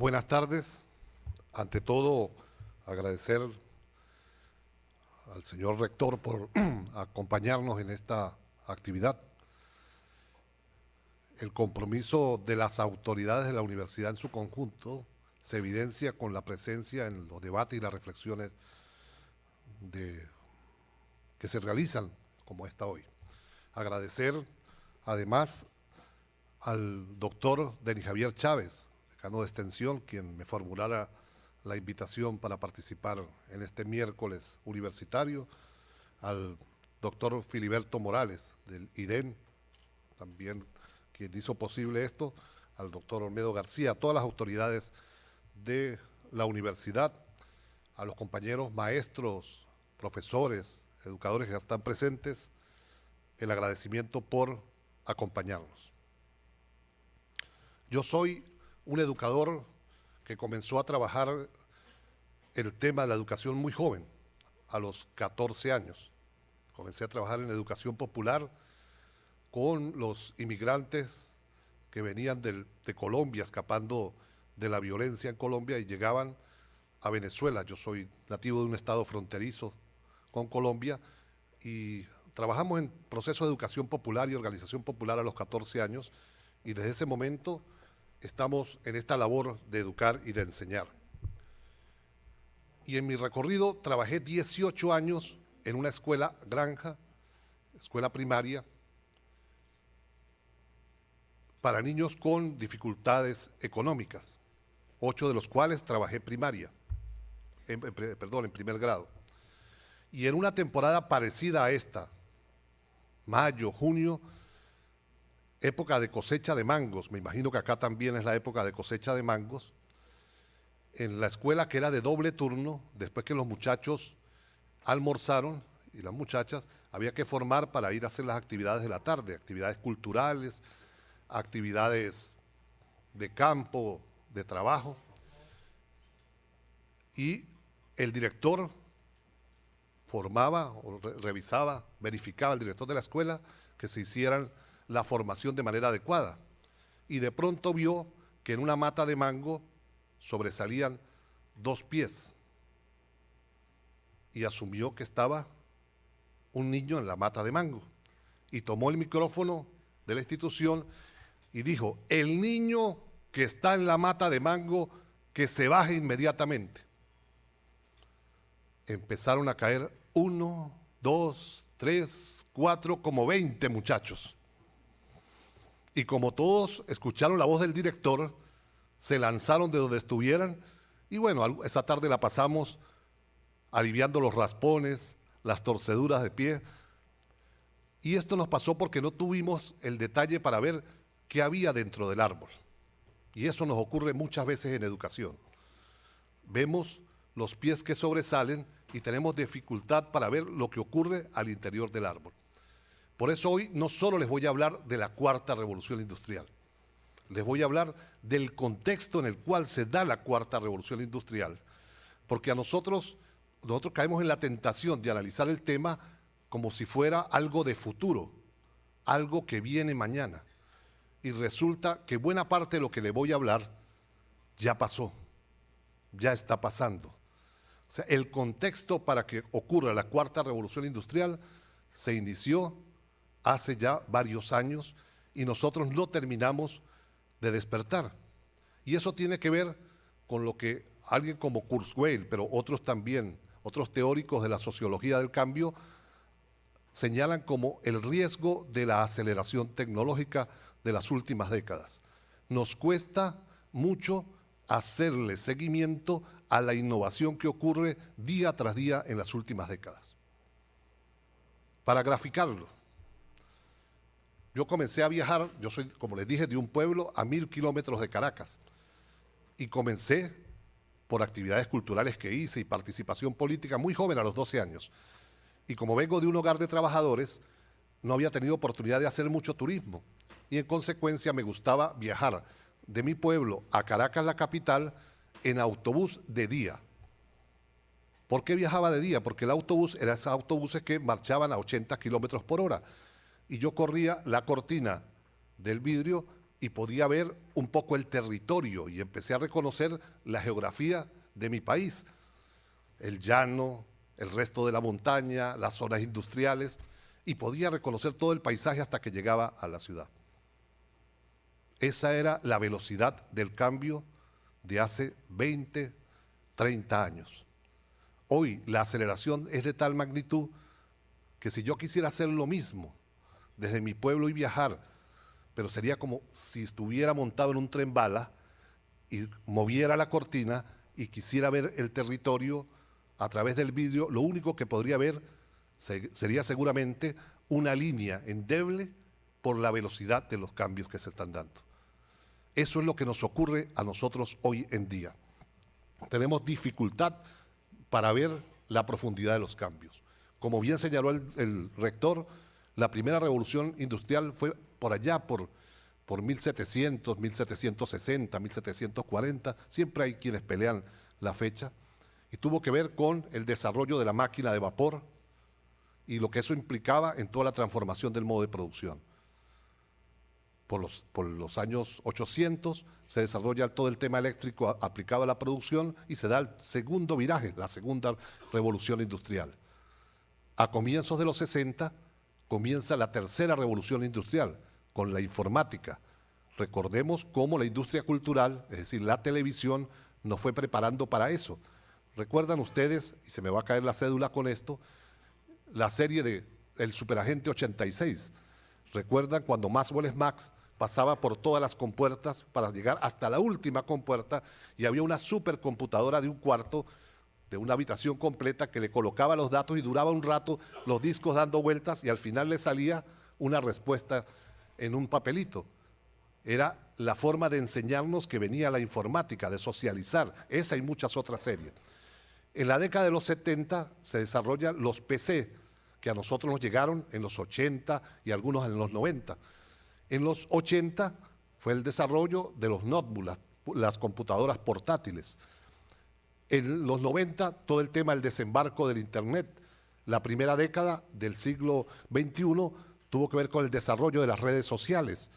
Buenas tardes. Ante todo, agradecer al señor rector por acompañarnos en esta actividad. El compromiso de las autoridades de la universidad en su conjunto se evidencia con la presencia en los debates y las reflexiones que se realizan como esta hoy. Agradecer además al doctor Denis Javier Chávez, decano de Extensión, quien me formulara la invitación para participar en este miércoles universitario, al doctor Filiberto Morales del IDEN, también quien hizo posible esto, al doctor Olmedo García, a todas las autoridades de la universidad, a los compañeros maestros, profesores, educadores que están presentes, el agradecimiento por acompañarnos. Yo soy un educador que comenzó a trabajar el tema de la educación muy joven, a los 14 años. Comencé a trabajar en educación popular con los inmigrantes que venían de Colombia, escapando de la violencia en Colombia y llegaban a Venezuela. Yo soy nativo de un estado fronterizo con Colombia y trabajamos en proceso de educación popular y organización popular a los 14 años y desde ese momento estamos en esta labor de educar y de enseñar. Y en mi recorrido trabajé 18 años en una escuela granja, escuela primaria, para niños con dificultades económicas, 8 de los cuales trabajé primaria, en primer grado. Y en una temporada parecida a esta, mayo, junio, época de cosecha de mangos, me imagino que acá también es la época de cosecha de mangos, en la escuela que era de doble turno, después que los muchachos almorzaron y las muchachas, había que formar para ir a hacer las actividades de la tarde, actividades culturales, actividades de campo, de trabajo, y el director formaba o revisaba, verificaba, el director de la escuela, que se hicieran la formación de manera adecuada. Y de pronto vio que en una mata de mango sobresalían 2 pies y asumió que estaba un niño en la mata de mango y tomó el micrófono de la institución y dijo: el niño que está en la mata de mango, que se baje inmediatamente. Empezaron a caer 1, 2, 3, 4, como 20 muchachos. Y como todos escucharon la voz del director, se lanzaron de donde estuvieran y bueno, esa tarde la pasamos aliviando los raspones, las torceduras de pie. Y esto nos pasó porque no tuvimos el detalle para ver qué había dentro del árbol. Y eso nos ocurre muchas veces en educación. Vemos los pies que sobresalen y tenemos dificultad para ver lo que ocurre al interior del árbol. Por eso hoy no solo les voy a hablar de la cuarta revolución industrial, les voy a hablar del contexto en el cual se da la cuarta revolución industrial, porque nosotros caemos en la tentación de analizar el tema como si fuera algo de futuro, algo que viene mañana. Y resulta que buena parte de lo que le voy a hablar ya pasó, ya está pasando. O sea, el contexto para que ocurra la cuarta revolución industrial se inició hace ya varios años y nosotros no terminamos de despertar. Y eso tiene que ver con lo que alguien como Kurzweil, pero otros también, otros teóricos de la sociología del cambio, señalan como el riesgo de la aceleración tecnológica de las últimas décadas. Nos cuesta mucho hacerle seguimiento a la innovación que ocurre día tras día en las últimas décadas. Para graficarlo, yo comencé a viajar, yo soy, como les dije, de un pueblo a 1000 kilómetros de Caracas y comencé por actividades culturales que hice y participación política muy joven, a los 12 años. Y como vengo de un hogar de trabajadores, no había tenido oportunidad de hacer mucho turismo y en consecuencia me gustaba viajar de mi pueblo a Caracas, la capital, en autobús de día. ¿Por qué viajaba de día? Porque el autobús era esos autobuses que marchaban a 80 kilómetros por hora y yo corría la cortina del vidrio y podía ver un poco el territorio y empecé a reconocer la geografía de mi país, el llano, el resto de la montaña, las zonas industriales, y podía reconocer todo el paisaje hasta que llegaba a la ciudad. Esa era la velocidad del cambio de hace 20, 30 años. Hoy la aceleración es de tal magnitud que si yo quisiera hacer lo mismo desde mi pueblo y viajar, pero sería como si estuviera montado en un tren bala y moviera la cortina y quisiera ver el territorio a través del vidrio, lo único que podría ver sería seguramente una línea endeble por la velocidad de los cambios que se están dando. Eso es lo que nos ocurre a nosotros hoy en día. Tenemos dificultad para ver la profundidad de los cambios. Como bien señaló el rector, la primera revolución industrial fue por allá, por 1700, 1760, 1740, siempre hay quienes pelean la fecha, y tuvo que ver con el desarrollo de la máquina de vapor y lo que eso implicaba en toda la transformación del modo de producción. Por los años 800 se desarrolla todo el tema eléctrico aplicado a la producción y se da el segundo viraje, la segunda revolución industrial. A comienzos de los 60 comienza la tercera revolución industrial con la informática. Recordemos cómo la industria cultural, es decir, la televisión, nos fue preparando para eso. ¿Recuerdan ustedes, y se me va a caer la cédula con esto, la serie de El Superagente 86? ¿Recuerdan cuando Maxwell Max pasaba por todas las compuertas para llegar hasta la última compuerta y había una supercomputadora de un cuarto, de una habitación completa, que le colocaba los datos y duraba un rato los discos dando vueltas y al final le salía una respuesta en un papelito? Era la forma de enseñarnos que venía la informática, de socializar, esa y muchas otras series. En la década de los 70 se desarrollan los PC, que a nosotros nos llegaron en los 80 y algunos en los 90. En los 80 fue el desarrollo de los notebooks, las computadoras portátiles. En los 90 todo el tema del desembarco del Internet. La primera década del siglo XXI tuvo que ver con el desarrollo de las redes sociales.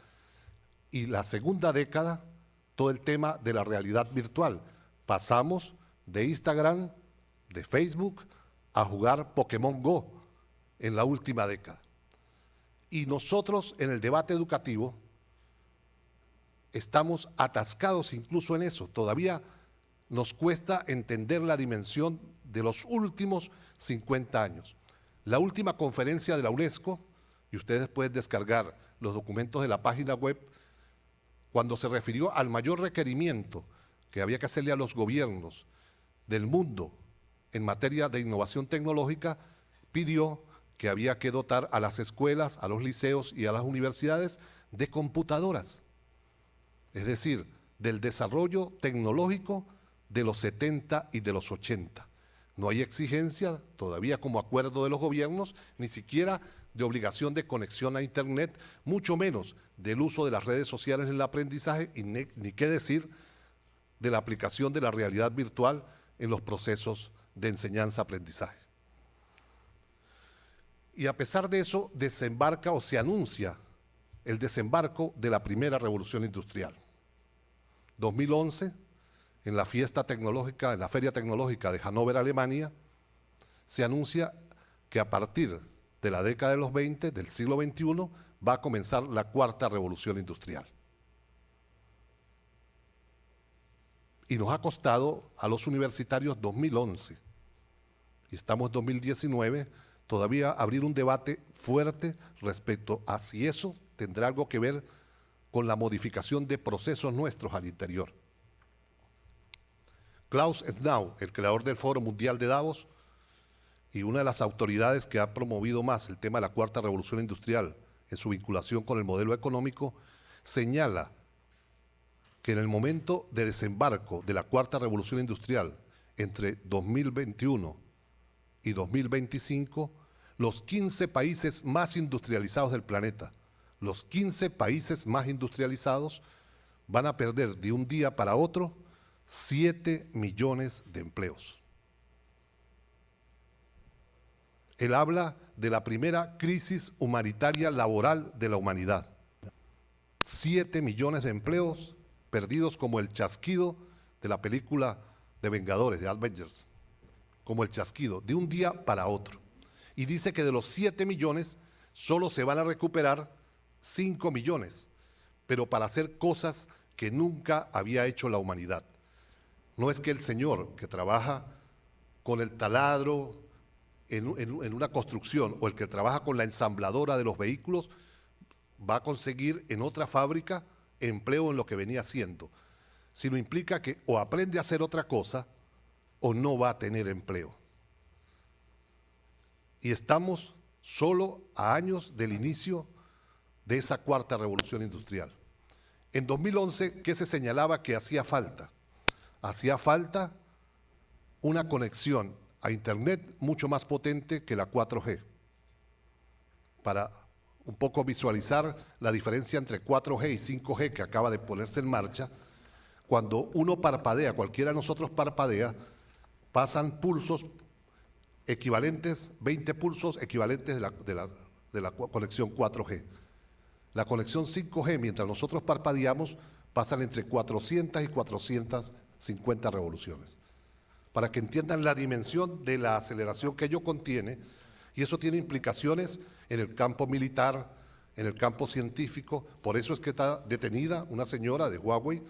Y la segunda década, todo el tema de la realidad virtual. Pasamos de Instagram, de Facebook, a jugar Pokémon Go en la última década. Y nosotros en el debate educativo estamos atascados incluso en eso. Todavía nos cuesta entender la dimensión de los últimos 50 años. La última conferencia de la UNESCO, y ustedes pueden descargar los documentos de la página web, cuando se refirió al mayor requerimiento que había que hacerle a los gobiernos del mundo en materia de innovación tecnológica, pidió que había que dotar a las escuelas, a los liceos y a las universidades de computadoras. Es decir, del desarrollo tecnológico de los 70 y de los 80. No hay exigencia todavía como acuerdo de los gobiernos, ni siquiera de obligación de conexión a Internet, mucho menos del uso de las redes sociales en el aprendizaje y ni qué decir de la aplicación de la realidad virtual en los procesos de enseñanza-aprendizaje. Y a pesar de eso, desembarca o se anuncia el desembarco de la primera revolución industrial. 2011, en la fiesta tecnológica, en la Feria Tecnológica de Hannover, Alemania, se anuncia que a partir de la década de los 20, del siglo XXI, va a comenzar la cuarta revolución industrial. Y nos ha costado a los universitarios 2011, y estamos en 2019, todavía abrir un debate fuerte respecto a si eso tendrá algo que ver con la modificación de procesos nuestros al interior. Klaus Schwab, el creador del Foro Mundial de Davos y una de las autoridades que ha promovido más el tema de la cuarta revolución industrial en su vinculación con el modelo económico, señala que en el momento de desembarco de la cuarta revolución industrial entre 2021 y 2025, los 15 países más industrializados del planeta, los 15 países más industrializados van a perder de un día para otro 7 millones de empleos. Él habla de la primera crisis humanitaria laboral de la humanidad. 7 millones de empleos perdidos como el chasquido de la película de Vengadores, de Avengers, como el chasquido, de un día para otro. Y dice que de los 7 millones solo se van a recuperar 5 millones, pero para hacer cosas que nunca había hecho la humanidad. No es que el señor que trabaja con el taladro en una construcción o el que trabaja con la ensambladora de los vehículos va a conseguir en otra fábrica empleo en lo que venía haciendo, sino implica que o aprende a hacer otra cosa o no va a tener empleo. Y estamos solo a años del inicio de esa cuarta revolución industrial. En 2011, ¿qué se señalaba que hacía falta? Hacía falta una conexión a Internet mucho más potente que la 4G, para un poco visualizar la diferencia entre 4G y 5G que acaba de ponerse en marcha. Cuando uno parpadea, cualquiera de nosotros parpadea, pasan pulsos equivalentes, 20 pulsos equivalentes de la conexión 4G. La conexión 5G, mientras nosotros parpadeamos, pasan entre 400 y 450 revoluciones. Para que entiendan la dimensión de la aceleración que ello contiene, y eso tiene implicaciones en el campo militar, en el campo científico. Por eso es que está detenida una señora de Huawei,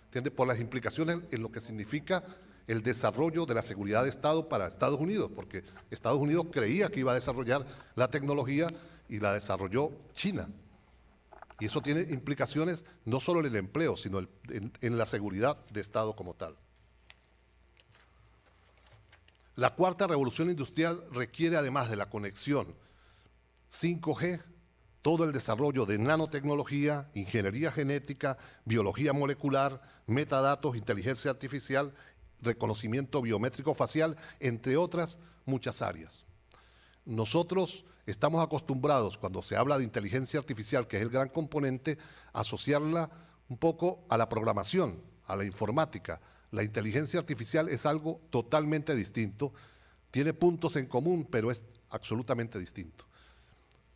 ¿entiende? Por las implicaciones en lo que significa el desarrollo de la seguridad de Estado para Estados Unidos, porque Estados Unidos creía que iba a desarrollar la tecnología y la desarrolló China. Y eso tiene implicaciones no solo en el empleo, sino en la seguridad de Estado como tal. La cuarta revolución industrial requiere, además de la conexión 5G, todo el desarrollo de nanotecnología, ingeniería genética, biología molecular, metadatos, inteligencia artificial, reconocimiento biométrico facial, entre otras muchas áreas. Nosotros estamos acostumbrados, cuando se habla de inteligencia artificial, que es el gran componente, a asociarla un poco a la programación, a la informática. La inteligencia artificial es algo totalmente distinto, tiene puntos en común, pero es absolutamente distinto.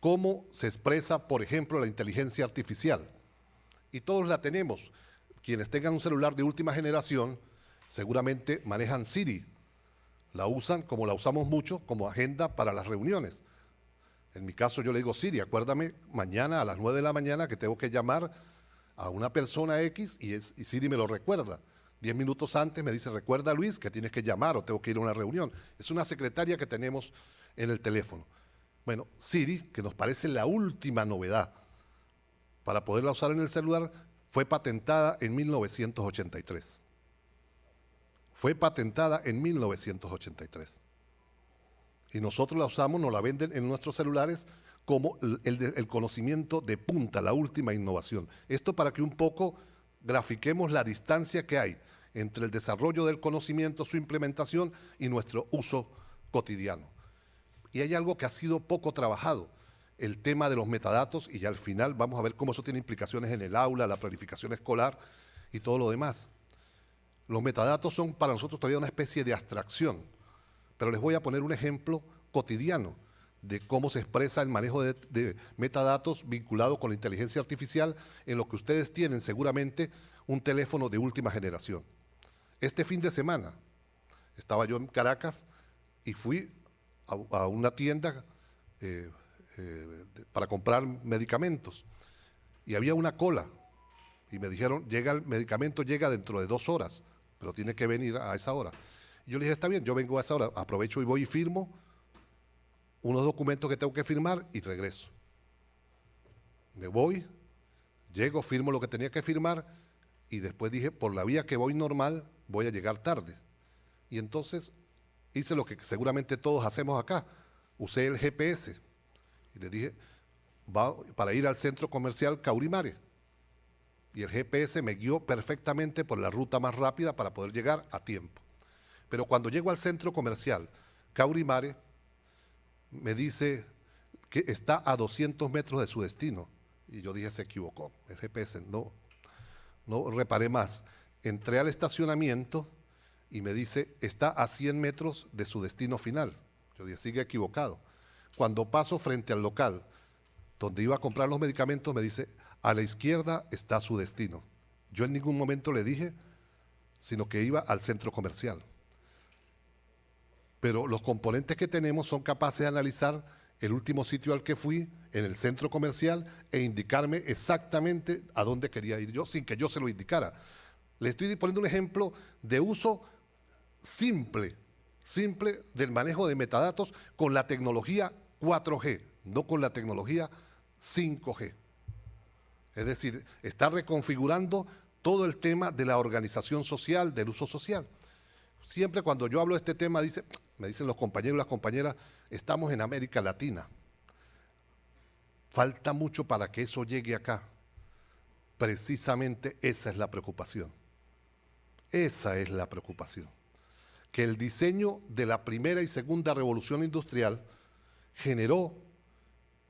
¿Cómo se expresa, por ejemplo, la inteligencia artificial? Y todos la tenemos. Quienes tengan un celular de última generación seguramente manejan Siri. La usan, como la usamos mucho, como agenda para las reuniones. En mi caso yo le digo, Siri, acuérdame mañana a las 9 de la mañana que tengo que llamar a una persona X y Siri me lo recuerda. 10 minutos antes me dice, recuerda Luis que tienes que llamar o tengo que ir a una reunión. Es una secretaria que tenemos en el teléfono. Bueno, Siri, que nos parece la última novedad para poderla usar en el celular, fue patentada en 1983. Fue patentada en 1983. Y nosotros la usamos, nos la venden en nuestros celulares como el conocimiento de punta, la última innovación. Esto para que un poco grafiquemos la distancia que hay entre el desarrollo del conocimiento, su implementación y nuestro uso cotidiano. Y hay algo que ha sido poco trabajado, el tema de los metadatos, y ya al final vamos a ver cómo eso tiene implicaciones en el aula, la planificación escolar y todo lo demás. Los metadatos son para nosotros todavía una especie de abstracción, pero les voy a poner un ejemplo cotidiano de cómo se expresa el manejo de metadatos vinculado con la inteligencia artificial en lo que ustedes tienen seguramente un teléfono de última generación. Este fin de semana estaba yo en Caracas y fui a una tienda para comprar medicamentos y había una cola y me dijeron, el medicamento llega dentro de 2 horas, pero tiene que venir a esa hora. Y yo le dije, está bien, yo vengo a esa hora, aprovecho y voy y firmo unos documentos que tengo que firmar y regreso. Me voy, llego, firmo lo que tenía que firmar y después dije, por la vía que voy normal, voy a llegar tarde. Y entonces hice lo que seguramente todos hacemos acá, usé el GPS y le dije, va para ir al centro comercial Caurimare. Y el GPS me guió perfectamente por la ruta más rápida para poder llegar a tiempo. Pero cuando llego al centro comercial Caurimare, me dice que está a 200 metros de su destino. Y yo dije, se equivocó, el GPS, no reparé más. Entré al estacionamiento y me dice, está a 100 metros de su destino final. Yo dije, sigue equivocado. Cuando paso frente al local donde iba a comprar los medicamentos, me dice, A la izquierda está su destino. Yo en ningún momento le dije, sino que iba al centro comercial. Pero los componentes que tenemos son capaces de analizar el último sitio al que fui, en el centro comercial, e indicarme exactamente a dónde quería ir yo, sin que yo se lo indicara. Le estoy poniendo un ejemplo de uso simple del manejo de metadatos con la tecnología 4G, no con la tecnología 5G. Es decir, está reconfigurando todo el tema de la organización social, del uso social. Siempre cuando yo hablo de este tema, me dicen los compañeros y las compañeras, estamos en América Latina. Falta mucho para que eso llegue acá. Precisamente esa es la preocupación. Esa es la preocupación. Que el diseño de la primera y segunda revolución industrial generó,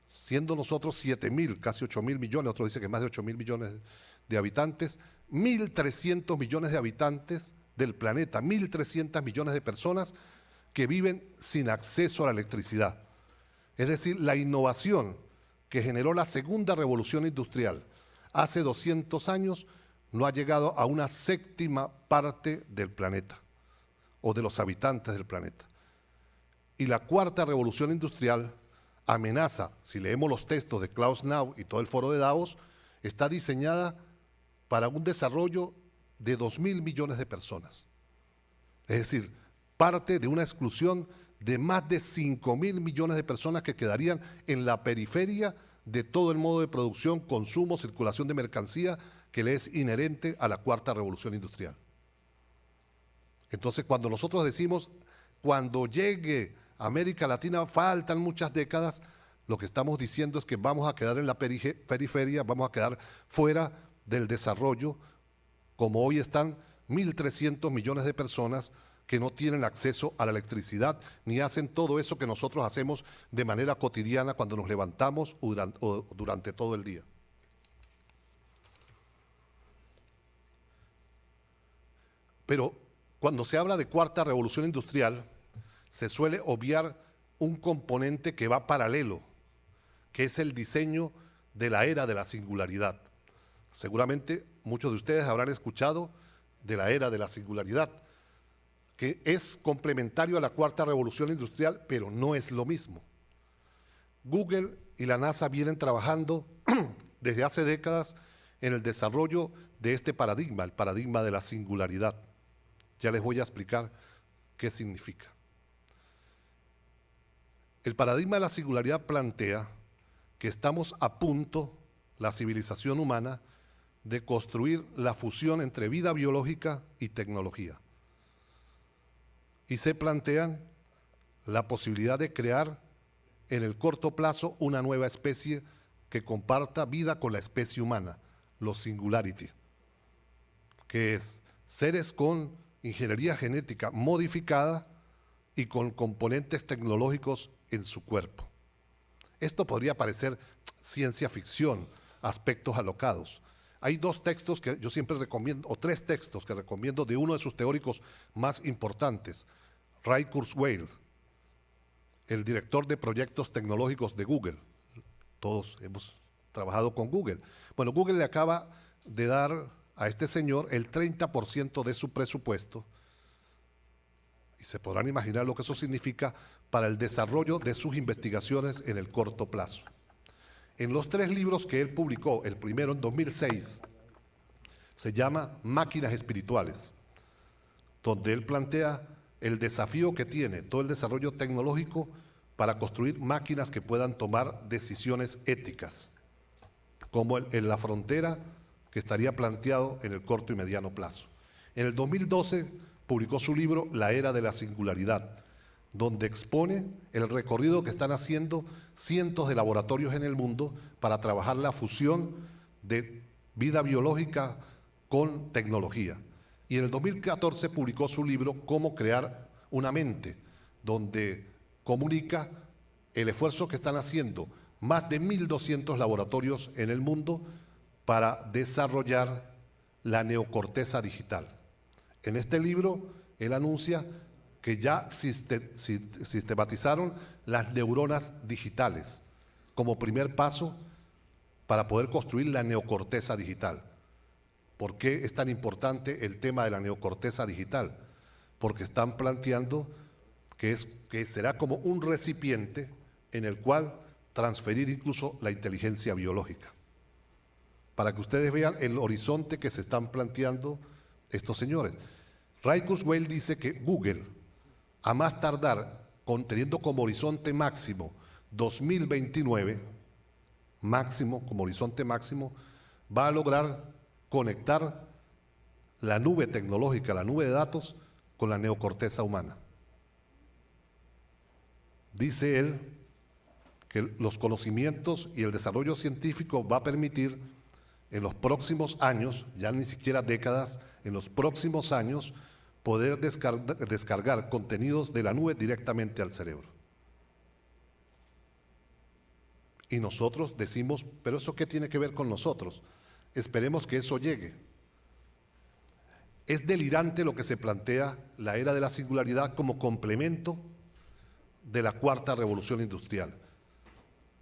siendo nosotros 7.000, casi 8.000 millones, otros dicen que más de 8.000 millones de habitantes, 1.300 millones de habitantes del planeta, 1.300 millones de personas que viven sin acceso a la electricidad. Es decir, la innovación que generó la segunda revolución industrial hace 200 años no ha llegado a una séptima parte del planeta o de los habitantes del planeta. Y la cuarta revolución industrial amenaza, si leemos los textos de Klaus Schwab y todo el foro de Davos, está diseñada para un desarrollo de 2.000 millones de personas. Es decir, parte de una exclusión de más de 5.000 millones de personas que quedarían en la periferia de todo el modo de producción, consumo, circulación de mercancía que le es inherente a la cuarta revolución industrial. Entonces, cuando nosotros decimos, cuando llegue a América Latina faltan muchas décadas, lo que estamos diciendo es que vamos a quedar en la periferia, vamos a quedar fuera del desarrollo, como hoy están 1.300 millones de personas que no tienen acceso a la electricidad, ni hacen todo eso que nosotros hacemos de manera cotidiana cuando nos levantamos o durante todo el día. Pero cuando se habla de cuarta revolución industrial, se suele obviar un componente que va paralelo, que es el diseño de la era de la singularidad. Seguramente muchos de ustedes habrán escuchado de la era de la singularidad, que es complementario a la cuarta revolución industrial, pero no es lo mismo. Google y la NASA vienen trabajando desde hace décadas en el desarrollo de este paradigma, el paradigma de la singularidad. Ya les voy a explicar qué significa. El paradigma de la singularidad plantea que estamos a punto, la civilización humana, de construir la fusión entre vida biológica y tecnología. Y se plantean la posibilidad de crear en el corto plazo una nueva especie que comparta vida con la especie humana, los singularity, que es seres con ingeniería genética modificada y con componentes tecnológicos en su cuerpo. Esto podría parecer ciencia ficción, aspectos alocados. Hay dos textos que yo siempre recomiendo, o tres textos que recomiendo de uno de sus teóricos más importantes, Ray Kurzweil, el director de proyectos tecnológicos de Google. Todos hemos trabajado con Google. Bueno, Google le acaba de dar a este señor el 30% de su presupuesto, y se podrán imaginar lo que eso significa para el desarrollo de sus investigaciones en el corto plazo. En los tres libros que él publicó, el primero en 2006, se llama Máquinas Espirituales, donde él plantea el desafío que tiene todo el desarrollo tecnológico para construir máquinas que puedan tomar decisiones éticas, como en la frontera que estaría planteado en el corto y mediano plazo. En el 2012 publicó su libro La Era de la Singularidad, donde expone el recorrido que están haciendo cientos de laboratorios en el mundo para trabajar la fusión de vida biológica con tecnología. Y en el 2014 publicó su libro Cómo crear una mente, donde comunica el esfuerzo que están haciendo más de 1.200 laboratorios en el mundo para desarrollar la neocorteza digital. En este libro, él anuncia que ya sistematizaron las neuronas digitales como primer paso para poder construir la neocorteza digital. ¿Por qué es tan importante el tema de la neocorteza digital? Porque están planteando que será como un recipiente en el cual transferir incluso la inteligencia biológica. Para que ustedes vean el horizonte que se están planteando estos señores. Ray Kurzweil dice que Google, a más tardar, teniendo como horizonte máximo 2029, como horizonte máximo, va a lograr conectar la nube tecnológica, la nube de datos, con la neocorteza humana. Dice él que los conocimientos y el desarrollo científico va a permitir en los próximos años, ya ni siquiera décadas, en los próximos años, poder descargar contenidos de la nube directamente al cerebro. Y nosotros decimos, ¿pero eso qué tiene que ver con nosotros? Esperemos que eso llegue. Es delirante lo que se plantea la era de la singularidad como complemento de la cuarta revolución industrial.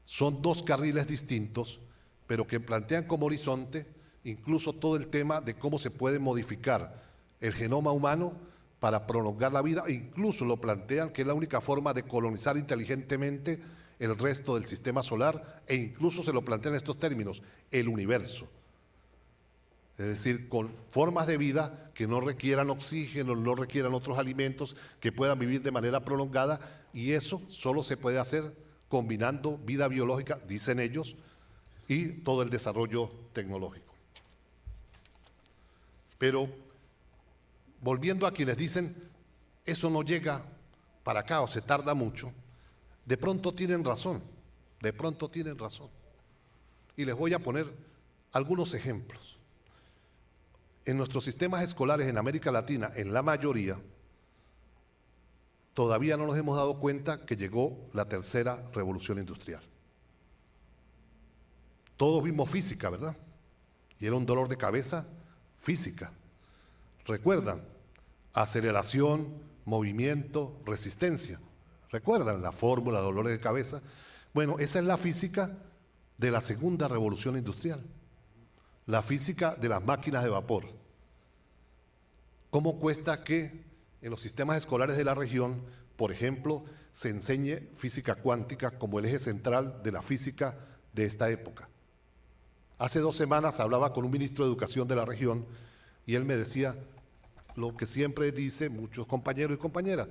Son dos carriles distintos, pero que plantean como horizonte incluso todo el tema de cómo se puede modificar el genoma humano para prolongar la vida, e incluso lo plantean que es la única forma de colonizar inteligentemente el resto del sistema solar, e incluso se lo plantean en estos términos, el universo. Es decir, con formas de vida que no requieran oxígeno, no requieran otros alimentos, que puedan vivir de manera prolongada, y eso solo se puede hacer combinando vida biológica, dicen ellos, y todo el desarrollo tecnológico. Pero, volviendo a quienes dicen, eso no llega para acá o se tarda mucho, de pronto tienen razón, Y les voy a poner algunos ejemplos. En nuestros sistemas escolares en América Latina, en la mayoría, todavía no nos hemos dado cuenta que llegó la tercera revolución industrial. Todos vimos física, ¿verdad? Y era un dolor de cabeza física. ¿Recuerdan? Aceleración, movimiento, resistencia. ¿Recuerdan la fórmula, dolores de cabeza? Bueno, esa es la física de la segunda revolución industrial. La física de las máquinas de vapor. ¿Cómo cuesta que en los sistemas escolares de la región, por ejemplo, se enseñe física cuántica como el eje central de la física de esta época? Hace 2 semanas hablaba con un ministro de Educación de la región y él me decía lo que siempre dicen muchos compañeros y compañeras,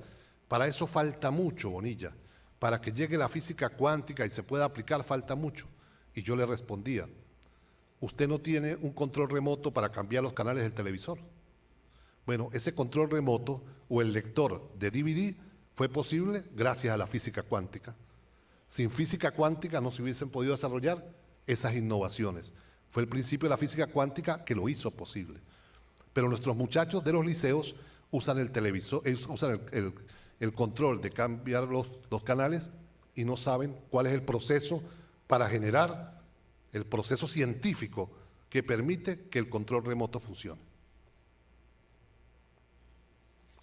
para eso falta mucho, Bonilla, para que llegue la física cuántica y se pueda aplicar falta mucho. Y yo le respondía, usted no tiene un control remoto para cambiar los canales del televisor. Bueno, ese control remoto o el lector de DVD fue posible gracias a la física cuántica. Sin física cuántica no se hubiesen podido desarrollar esas innovaciones. Fue el principio de la física cuántica que lo hizo posible. Pero nuestros muchachos de los liceos usan el televisor, usan el control de cambiar los canales y no saben cuál es el proceso para generar el proceso científico que permite que el control remoto funcione.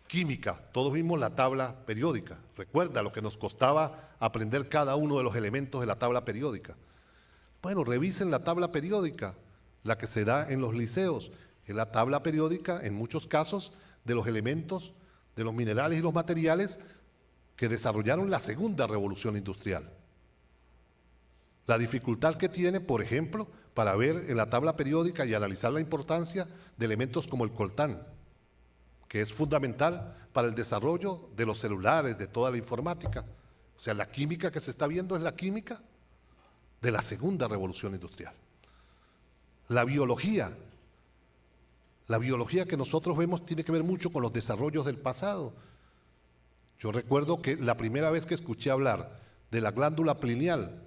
Química, todos vimos la tabla periódica. Recuerda lo que nos costaba aprender cada uno de los elementos de la tabla periódica. Bueno, revisen la tabla periódica, la que se da en los liceos. Es la tabla periódica, en muchos casos, de los elementos, de los minerales y los materiales que desarrollaron la segunda revolución industrial. La dificultad que tiene, por ejemplo, para ver en la tabla periódica y analizar la importancia de elementos como el coltán, que es fundamental para el desarrollo de los celulares, de toda la informática. O sea, la química que se está viendo es la química de la segunda revolución industrial. La biología que nosotros vemos tiene que ver mucho con los desarrollos del pasado. Yo recuerdo que la primera vez que escuché hablar de la glándula pineal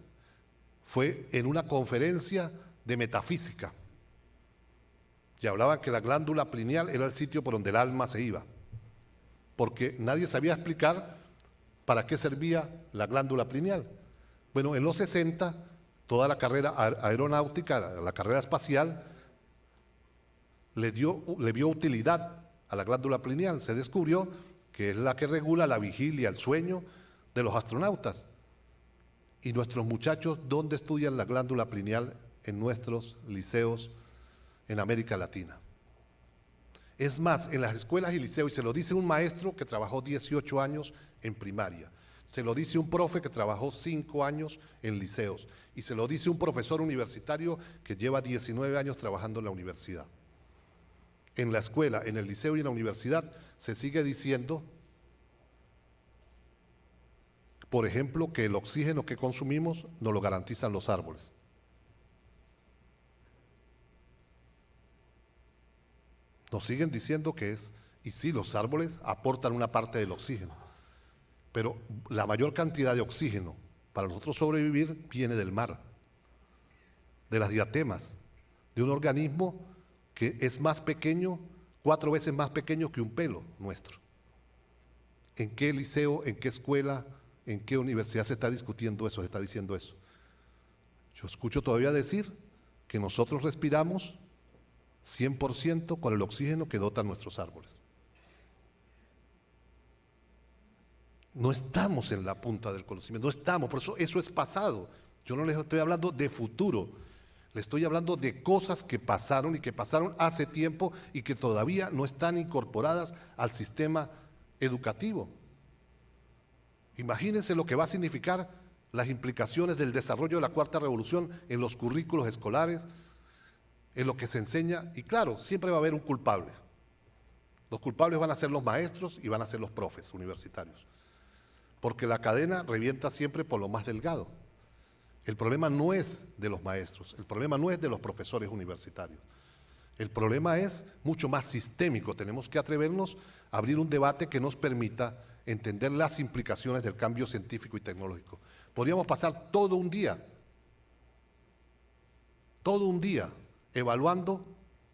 fue en una conferencia de metafísica. Y hablaban que la glándula pineal era el sitio por donde el alma se iba, porque nadie sabía explicar para qué servía la glándula pineal. Bueno, en los 60, toda la carrera aeronáutica, la carrera espacial, le vio utilidad a la glándula pineal. Se descubrió que es la que regula la vigilia, el sueño de los astronautas. Y nuestros muchachos, ¿dónde estudian la glándula pineal en nuestros liceos en América Latina. Es más, en las escuelas y liceos, y se lo dice un maestro que trabajó 18 años en primaria, se lo dice un profe que trabajó 5 años en liceos, y se lo dice un profesor universitario que lleva 19 años trabajando en la universidad. En la escuela, en el liceo y en la universidad se sigue diciendo, por ejemplo, que el oxígeno que consumimos nos lo garantizan los árboles. Nos siguen diciendo que es, y sí, los árboles aportan una parte del oxígeno, pero la mayor cantidad de oxígeno para nosotros sobrevivir viene del mar, de las diatemas, de un organismo que es más pequeño, 4 veces más pequeño que un pelo nuestro. ¿En qué liceo, en qué escuela, en qué universidad se está discutiendo eso, se está diciendo eso? Yo escucho todavía decir que nosotros respiramos 100% con el oxígeno que dotan nuestros árboles. No estamos en la punta del conocimiento, no estamos, por eso es pasado. Yo no les estoy hablando de futuro, les estoy hablando de cosas que pasaron y que pasaron hace tiempo y que todavía no están incorporadas al sistema educativo. Imagínense lo que va a significar las implicaciones del desarrollo de la Cuarta Revolución en los currículos escolares, en lo que se enseña, y claro, siempre va a haber un culpable. Los culpables van a ser los maestros y van a ser los profes universitarios, porque la cadena revienta siempre por lo más delgado. El problema no es de los maestros, el problema no es de los profesores universitarios. El problema es mucho más sistémico. Tenemos que atrevernos a abrir un debate que nos permita entender las implicaciones del cambio científico y tecnológico. Podríamos pasar todo un día evaluando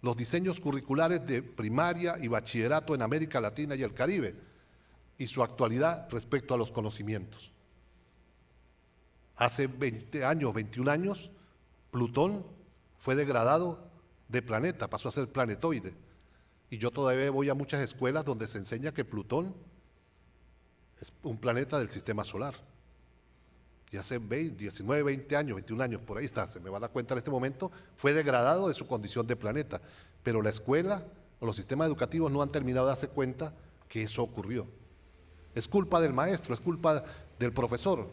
los diseños curriculares de primaria y bachillerato en América Latina y el Caribe y su actualidad respecto a los conocimientos. Hace 20 años, 21 años, Plutón fue degradado de planeta, pasó a ser planetoide. Y yo todavía voy a muchas escuelas donde se enseña que Plutón es un planeta del sistema solar. Y hace 19, 20 años, 21 años, por ahí está, se me va la cuenta en este momento, fue degradado de su condición de planeta. Pero la escuela o los sistemas educativos no han terminado de darse cuenta que eso ocurrió. Es culpa del maestro, es culpa del profesor.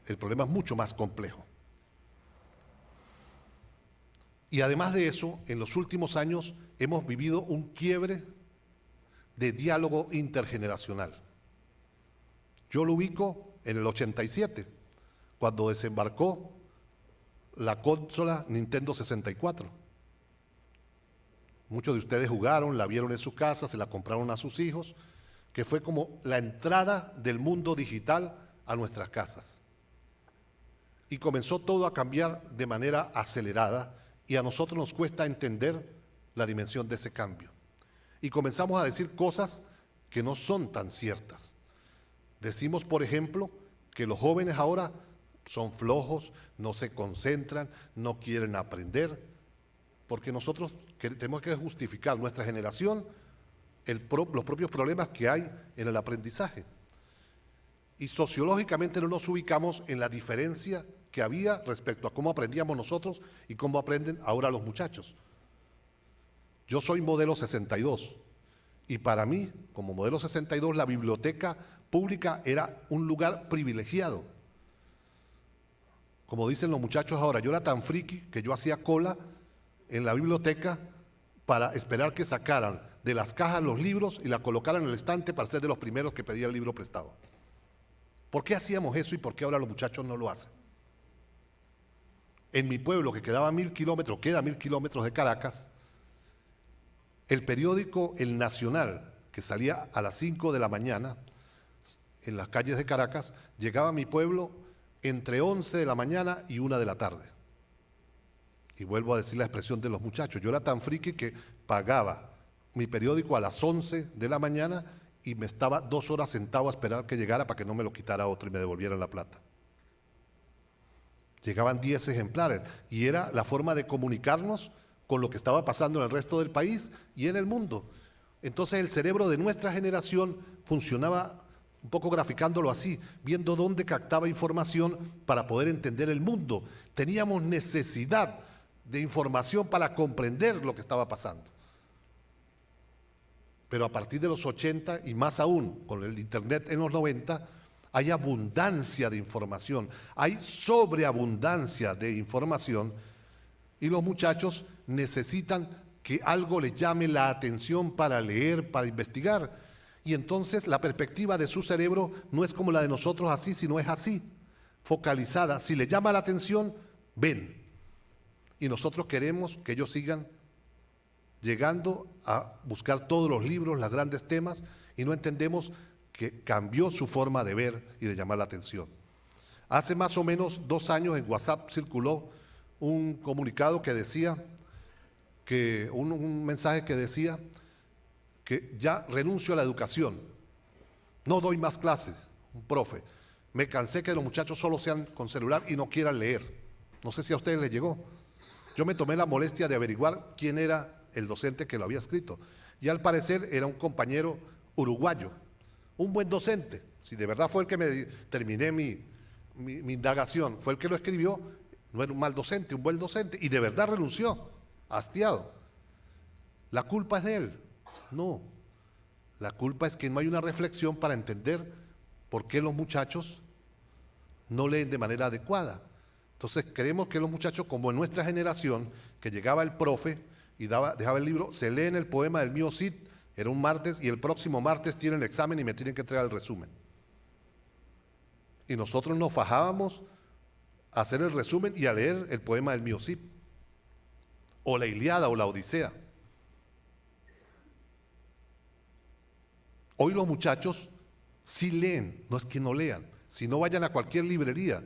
El problema es mucho más complejo. Y además de eso, en los últimos años hemos vivido un quiebre de diálogo intergeneracional. Yo lo ubico en el 87, cuando desembarcó la consola Nintendo 64. Muchos de ustedes jugaron, la vieron en su casa, se la compraron a sus hijos, que fue como la entrada del mundo digital a nuestras casas. Y comenzó todo a cambiar de manera acelerada y a nosotros nos cuesta entender la dimensión de ese cambio. Y comenzamos a decir cosas que no son tan ciertas. Decimos, por ejemplo, que los jóvenes ahora son flojos, no se concentran, no quieren aprender, porque nosotros tenemos que justificar nuestra generación los propios problemas que hay en el aprendizaje. Y sociológicamente no nos ubicamos en la diferencia que había respecto a cómo aprendíamos nosotros y cómo aprenden ahora los muchachos. Yo soy modelo 62 y para mí, como modelo 62, la biblioteca pública era un lugar privilegiado. Como dicen los muchachos ahora, yo era tan friki que yo hacía cola en la biblioteca para esperar que sacaran de las cajas los libros y la colocaran en el estante para ser de los primeros que pedía el libro prestado. ¿Por qué hacíamos eso y por qué ahora los muchachos no lo hacen? En mi pueblo, que queda 1000 kilómetros de Caracas, el periódico El Nacional, que salía a las 5 de la mañana en las calles de Caracas, llegaba a mi pueblo entre 11 de la mañana y 1 de la tarde. Y vuelvo a decir la expresión de los muchachos, yo era tan friki que pagaba mi periódico a las 11 de la mañana y me estaba 2 horas sentado a esperar que llegara para que no me lo quitara otro y me devolvieran la plata. Llegaban 10 ejemplares y era la forma de comunicarnos con lo que estaba pasando en el resto del país y en el mundo. Entonces el cerebro de nuestra generación funcionaba un poco graficándolo así, viendo dónde captaba información para poder entender el mundo. Teníamos necesidad de información para comprender lo que estaba pasando. Pero a partir de los 80 y más aún con el internet en los 90, hay abundancia de información, hay sobreabundancia de información y los muchachos necesitan que algo les llame la atención para leer, para investigar. Y entonces la perspectiva de su cerebro no es como la de nosotros así, sino es así, focalizada. Si les llama la atención, ven. Y nosotros queremos que ellos sigan llegando a buscar todos los libros, los grandes temas, y no entendemos que cambió su forma de ver y de llamar la atención. Hace más o menos 2 años en WhatsApp circuló un comunicado que decía, un mensaje que decía que ya renuncio a la educación, no doy más clases, un profe, me cansé que los muchachos solo sean con celular y no quieran leer. No sé si a ustedes les llegó. Yo me tomé la molestia de averiguar quién era el docente que lo había escrito, y al parecer era un compañero uruguayo, un buen docente. Si de verdad fue el que terminé mi indagación, fue el que lo escribió, no era un mal docente, un buen docente, y de verdad renunció, hastiado. ¿La culpa es de él? No, la culpa es que no hay una reflexión para entender por qué los muchachos no leen de manera adecuada. Entonces creemos que los muchachos, como en nuestra generación, que llegaba el profe y dejaba el libro, se leen el poema del mío Cid, era un martes, y el próximo martes tienen el examen y me tienen que entregar el resumen. Y nosotros nos fajábamos a hacer el resumen y a leer el poema del mío Cid, o la Ilíada o la Odisea. Hoy los muchachos sí leen, no es que no lean, si no vayan a cualquier librería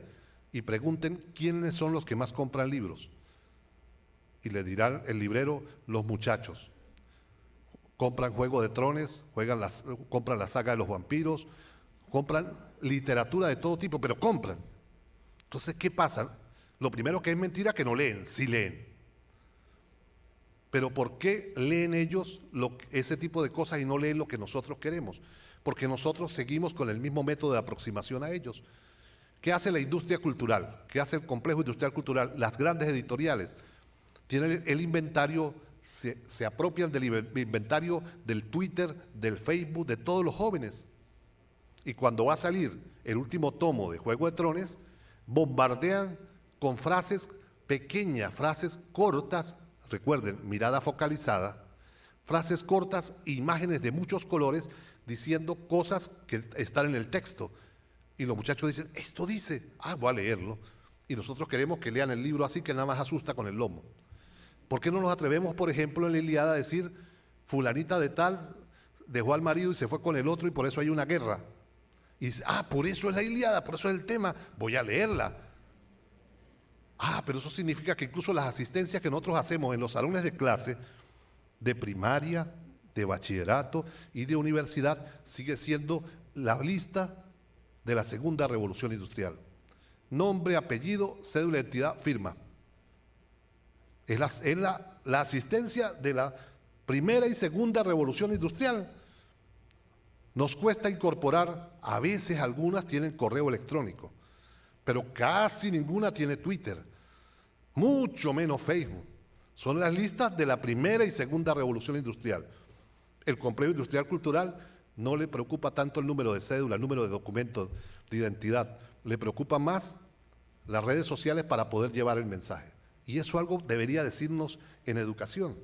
y pregunten quiénes son los que más compran libros. Y le dirán el librero, los muchachos. Compran Juego de Tronos, compran la saga de los vampiros, compran literatura de todo tipo, pero compran. Entonces, ¿qué pasa? Lo primero que es mentira que no leen, sí leen. Pero ¿por qué leen ellos ese tipo de cosas y no leen lo que nosotros queremos? Porque nosotros seguimos con el mismo método de aproximación a ellos. ¿Qué hace la industria cultural? ¿Qué hace el complejo industrial cultural? Las grandes editoriales tienen el inventario, se apropian del inventario del Twitter, del Facebook, de todos los jóvenes. Y cuando va a salir el último tomo de Juego de Tronos, bombardean con frases pequeñas, frases cortas. Recuerden, mirada focalizada, frases cortas, imágenes de muchos colores, diciendo cosas que están en el texto. Y los muchachos dicen, esto dice, voy a leerlo. Y nosotros queremos que lean el libro así, que nada más asusta con el lomo. ¿Por qué no nos atrevemos, por ejemplo, en la Ilíada a decir, fulanita de tal dejó al marido y se fue con el otro y por eso hay una guerra? Y dice, por eso es la Ilíada, por eso es el tema, voy a leerla. Pero eso significa que incluso las asistencias que nosotros hacemos en los salones de clase, de primaria, de bachillerato y de universidad, sigue siendo la lista de la segunda revolución industrial. Nombre, apellido, cédula de identidad, firma. Es la asistencia de la primera y segunda revolución industrial. Nos cuesta incorporar, a veces algunas tienen correo electrónico, pero casi ninguna tiene Twitter, mucho menos Facebook. Son las listas de la primera y segunda revolución industrial. El complejo industrial cultural no le preocupa tanto el número de cédula, el número de documentos de identidad, le preocupa más las redes sociales para poder llevar el mensaje. Y eso algo debería decirnos en educación.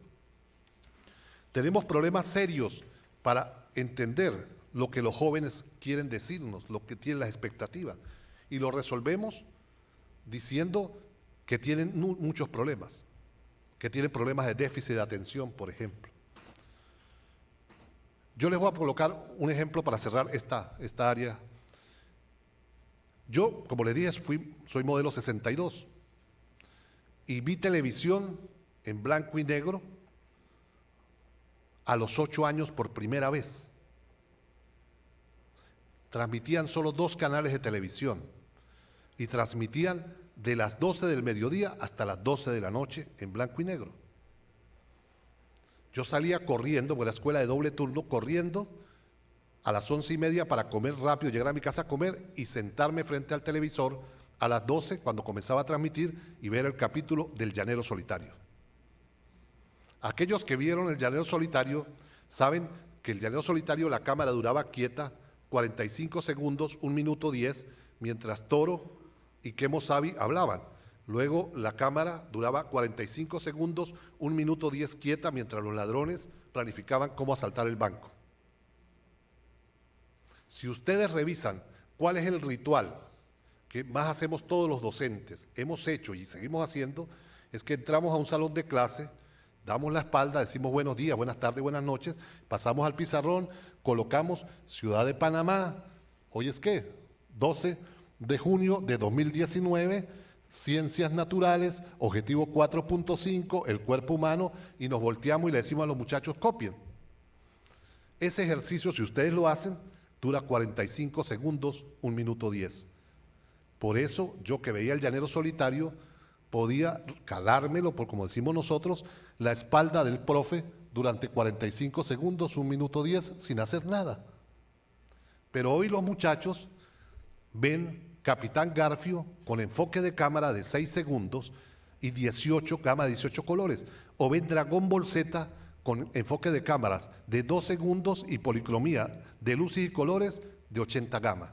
Tenemos problemas serios para entender lo que los jóvenes quieren decirnos, lo que tienen las expectativas. Y lo resolvemos diciendo que tienen muchos problemas, que tienen problemas de déficit de atención, por ejemplo. Yo les voy a colocar un ejemplo para cerrar esta área. Yo, como les dije, soy modelo 62 y vi televisión en blanco y negro a los 8 años por primera vez. Transmitían solo 2 canales de televisión y transmitían de las 12 del mediodía hasta las 12 de la noche en blanco y negro. Yo salía corriendo, por la escuela de doble turno, corriendo a las 11:30 para comer rápido, llegar a mi casa a comer y sentarme frente al televisor a las 12 cuando comenzaba a transmitir y ver el capítulo del Llanero Solitario. Aquellos que vieron el Llanero Solitario saben que el Llanero Solitario la cámara duraba quieta 45 segundos, 1 minuto 10, mientras Toro y Kemo Sabi hablaban. Luego la cámara duraba 45 segundos, 1 minuto 10 quieta, mientras los ladrones planificaban cómo asaltar el banco. Si ustedes revisan cuál es el ritual que más hacemos todos los docentes, hemos hecho y seguimos haciendo, es que entramos a un salón de clase, damos la espalda, decimos buenos días, buenas tardes, buenas noches, pasamos al pizarrón, colocamos Ciudad de Panamá, hoy es ¿qué? 12 de junio de 2019, Ciencias Naturales, objetivo 4.5, el cuerpo humano, y nos volteamos y le decimos a los muchachos copien. Ese ejercicio, si ustedes lo hacen, dura 45 segundos, 1 minuto 10. Por eso yo que veía el Llanero Solitario podía calármelo, por como decimos nosotros, la espalda del profe durante 45 segundos, 1 minuto 10, sin hacer nada. Pero hoy los muchachos ven Capitán Garfio con enfoque de cámara de 6 segundos y 18 colores, o ven Dragon Ball Z con enfoque de cámaras de 2 segundos y policromía de luces y colores de 80 gamas.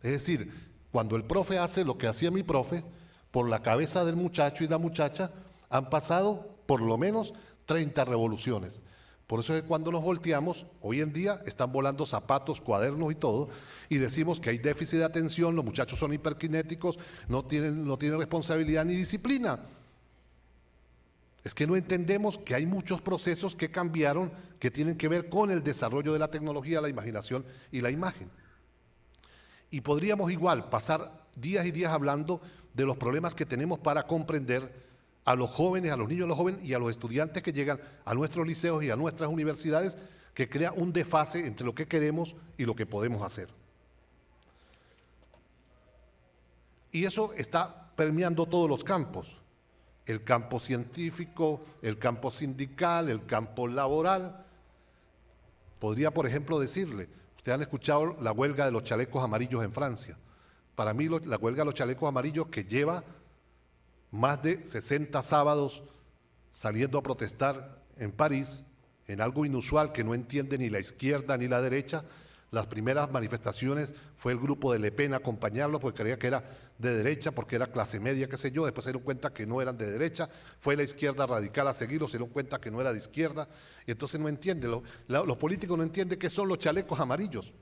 Es decir, cuando el profe hace lo que hacía mi profe, por la cabeza del muchacho y la muchacha han pasado por lo menos 30 revoluciones. Por eso es que cuando nos volteamos, hoy en día están volando zapatos, cuadernos y todo, y decimos que hay déficit de atención, los muchachos son hiperkinéticos, no tienen responsabilidad ni disciplina. Es que no entendemos que hay muchos procesos que cambiaron, que tienen que ver con el desarrollo de la tecnología, la imaginación y la imagen. Y podríamos igual pasar días y días hablando de los problemas que tenemos para comprender a los jóvenes, a los niños, a los jóvenes y a los estudiantes que llegan a nuestros liceos y a nuestras universidades, que crea un desfase entre lo que queremos y lo que podemos hacer. Y eso está permeando todos los campos, el campo científico, el campo sindical, el campo laboral. Podría, por ejemplo, decirle, ustedes han escuchado la huelga de los chalecos amarillos en Francia. Para mí la huelga de los chalecos amarillos, que lleva más de 60 sábados saliendo a protestar en París, en algo inusual que no entiende ni la izquierda ni la derecha. Las primeras manifestaciones fue el grupo de Le Pen a acompañarlo porque creía que era de derecha, porque era clase media, qué sé yo. Después se dieron cuenta que no eran de derecha, fue la izquierda radical a seguirlo, se dieron cuenta que no era de izquierda, y entonces no entiende, los políticos no entienden qué son los chalecos amarillos.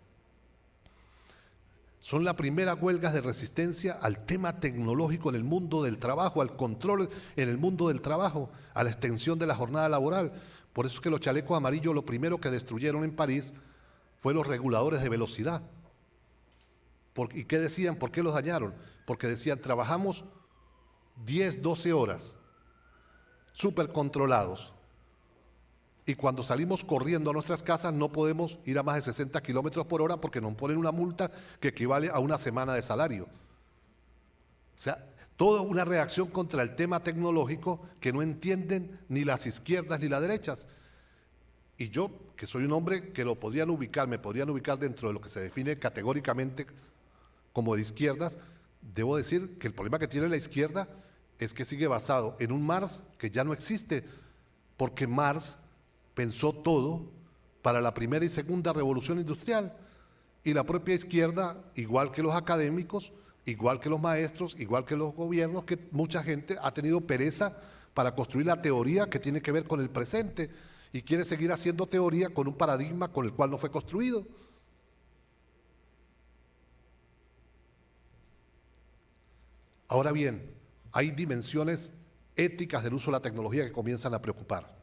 Son las primeras huelgas de resistencia al tema tecnológico en el mundo del trabajo, al control en el mundo del trabajo, a la extensión de la jornada laboral. Por eso es que los chalecos amarillos lo primero que destruyeron en París fue los reguladores de velocidad. ¿Y qué decían? ¿Por qué los dañaron? Porque decían, trabajamos 10, 12 horas, súper controlados, y cuando salimos corriendo a nuestras casas no podemos ir a más de 60 kilómetros por hora porque nos ponen una multa que equivale a una semana de salario. O sea, toda una reacción contra el tema tecnológico que no entienden ni las izquierdas ni las derechas. Y yo, que soy un hombre que me podrían ubicar dentro de lo que se define categóricamente como de izquierdas, debo decir que el problema que tiene la izquierda es que sigue basado en un Marx que ya no existe, porque Marx pensó todo para la primera y segunda revolución industrial, y la propia izquierda, igual que los académicos, igual que los maestros, igual que los gobiernos, que mucha gente ha tenido pereza para construir la teoría que tiene que ver con el presente y quiere seguir haciendo teoría con un paradigma con el cual no fue construido. Ahora bien, hay dimensiones éticas del uso de la tecnología que comienzan a preocupar.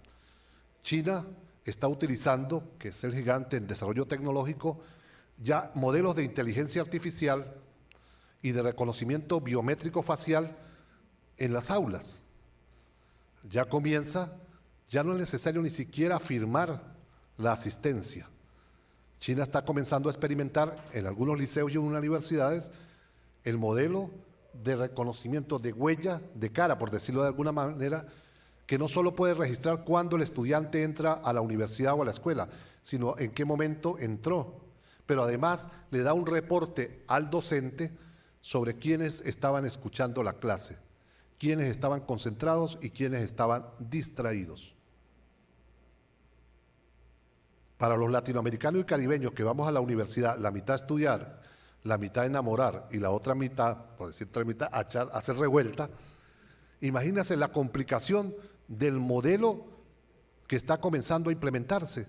China está utilizando, que es el gigante en desarrollo tecnológico, ya modelos de inteligencia artificial y de reconocimiento biométrico facial en las aulas. Ya no es necesario ni siquiera firmar la asistencia. China está comenzando a experimentar en algunos liceos y en universidades el modelo de reconocimiento de huella de cara, por decirlo de alguna manera, que no solo puede registrar cuándo el estudiante entra a la universidad o a la escuela, sino en qué momento entró. pero además le da un reporte al docente sobre quiénes estaban escuchando la clase, quiénes estaban concentrados y quiénes estaban distraídos. Para los latinoamericanos y caribeños que vamos a la universidad, la mitad a estudiar, la mitad a enamorar y la otra mitad, por decir otra mitad, a hacer revuelta, imagínense la complicación del modelo que está comenzando a implementarse.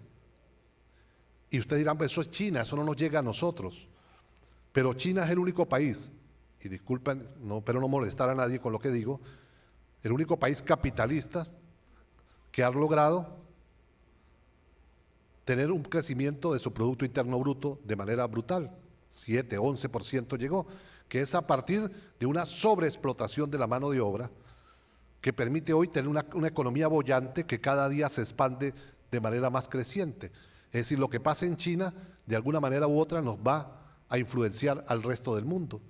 Y ustedes dirán, pues eso es China, eso no nos llega a nosotros. Pero China es el único país, y disculpen, no, pero no molestar a nadie con lo que digo, el único país capitalista que ha logrado tener un crecimiento de su Producto Interno Bruto de manera brutal, 7, 11% llegó, que es a partir de una sobreexplotación de la mano de obra que permite hoy tener una economía boyante que cada día se expande de manera más creciente. Es decir, lo que pasa en China, de alguna manera u otra, nos va a influenciar al resto del mundo.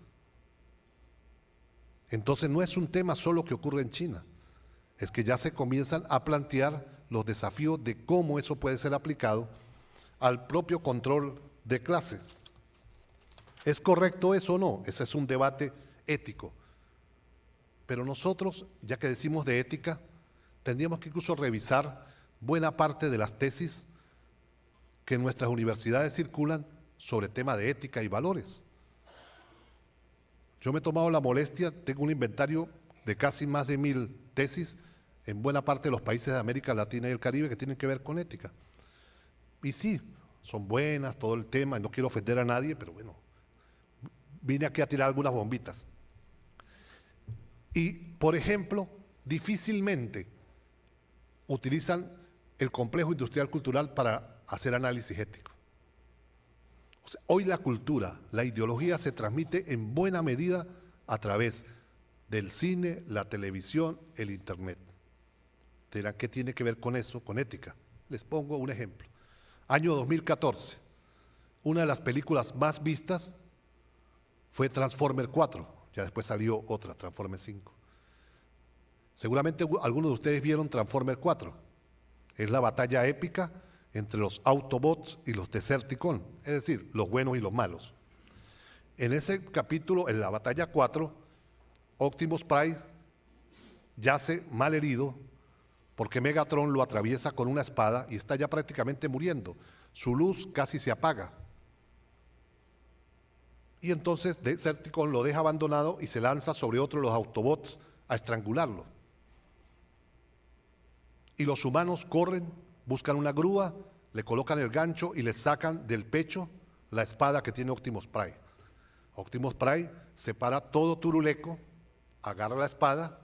Entonces no es un tema solo que ocurre en China, es que ya se comienzan a plantear los desafíos de cómo eso puede ser aplicado al propio control de clase. ¿Es correcto eso o no? Ese es un debate ético. Pero nosotros, ya que decimos de ética, tendríamos que incluso revisar buena parte de las tesis que en nuestras universidades circulan sobre tema de ética y valores. Yo me he tomado la molestia, tengo un inventario de casi más de 1000 tesis en buena parte de los países de América Latina y el Caribe que tienen que ver con ética. Y sí, son buenas, todo el tema, no quiero ofender a nadie, pero bueno, vine aquí a tirar algunas bombitas. Y, por ejemplo, difícilmente utilizan el complejo industrial cultural para hacer análisis ético. O sea, hoy la cultura, la ideología se transmite en buena medida a través del cine, la televisión, el internet. Dirán, ¿qué tiene que ver con eso, con ética? Les pongo un ejemplo. Año 2014, una de las películas más vistas fue Transformer 4, ya después salió otra, Transformer 5. Seguramente algunos de ustedes vieron Transformer 4. Es la batalla épica entre los Autobots y los Decepticons, es decir, los buenos y los malos. En ese capítulo, en la batalla 4, Optimus Prime yace mal herido porque Megatron lo atraviesa con una espada y está ya prácticamente muriendo. Su luz casi se apaga. Y entonces Decepticon lo deja abandonado y se lanza sobre otro de los Autobots a estrangularlo. Y los humanos corren, buscan una grúa, le colocan el gancho y le sacan del pecho la espada que tiene Optimus Prime. Optimus Prime se para todo turuleco, agarra la espada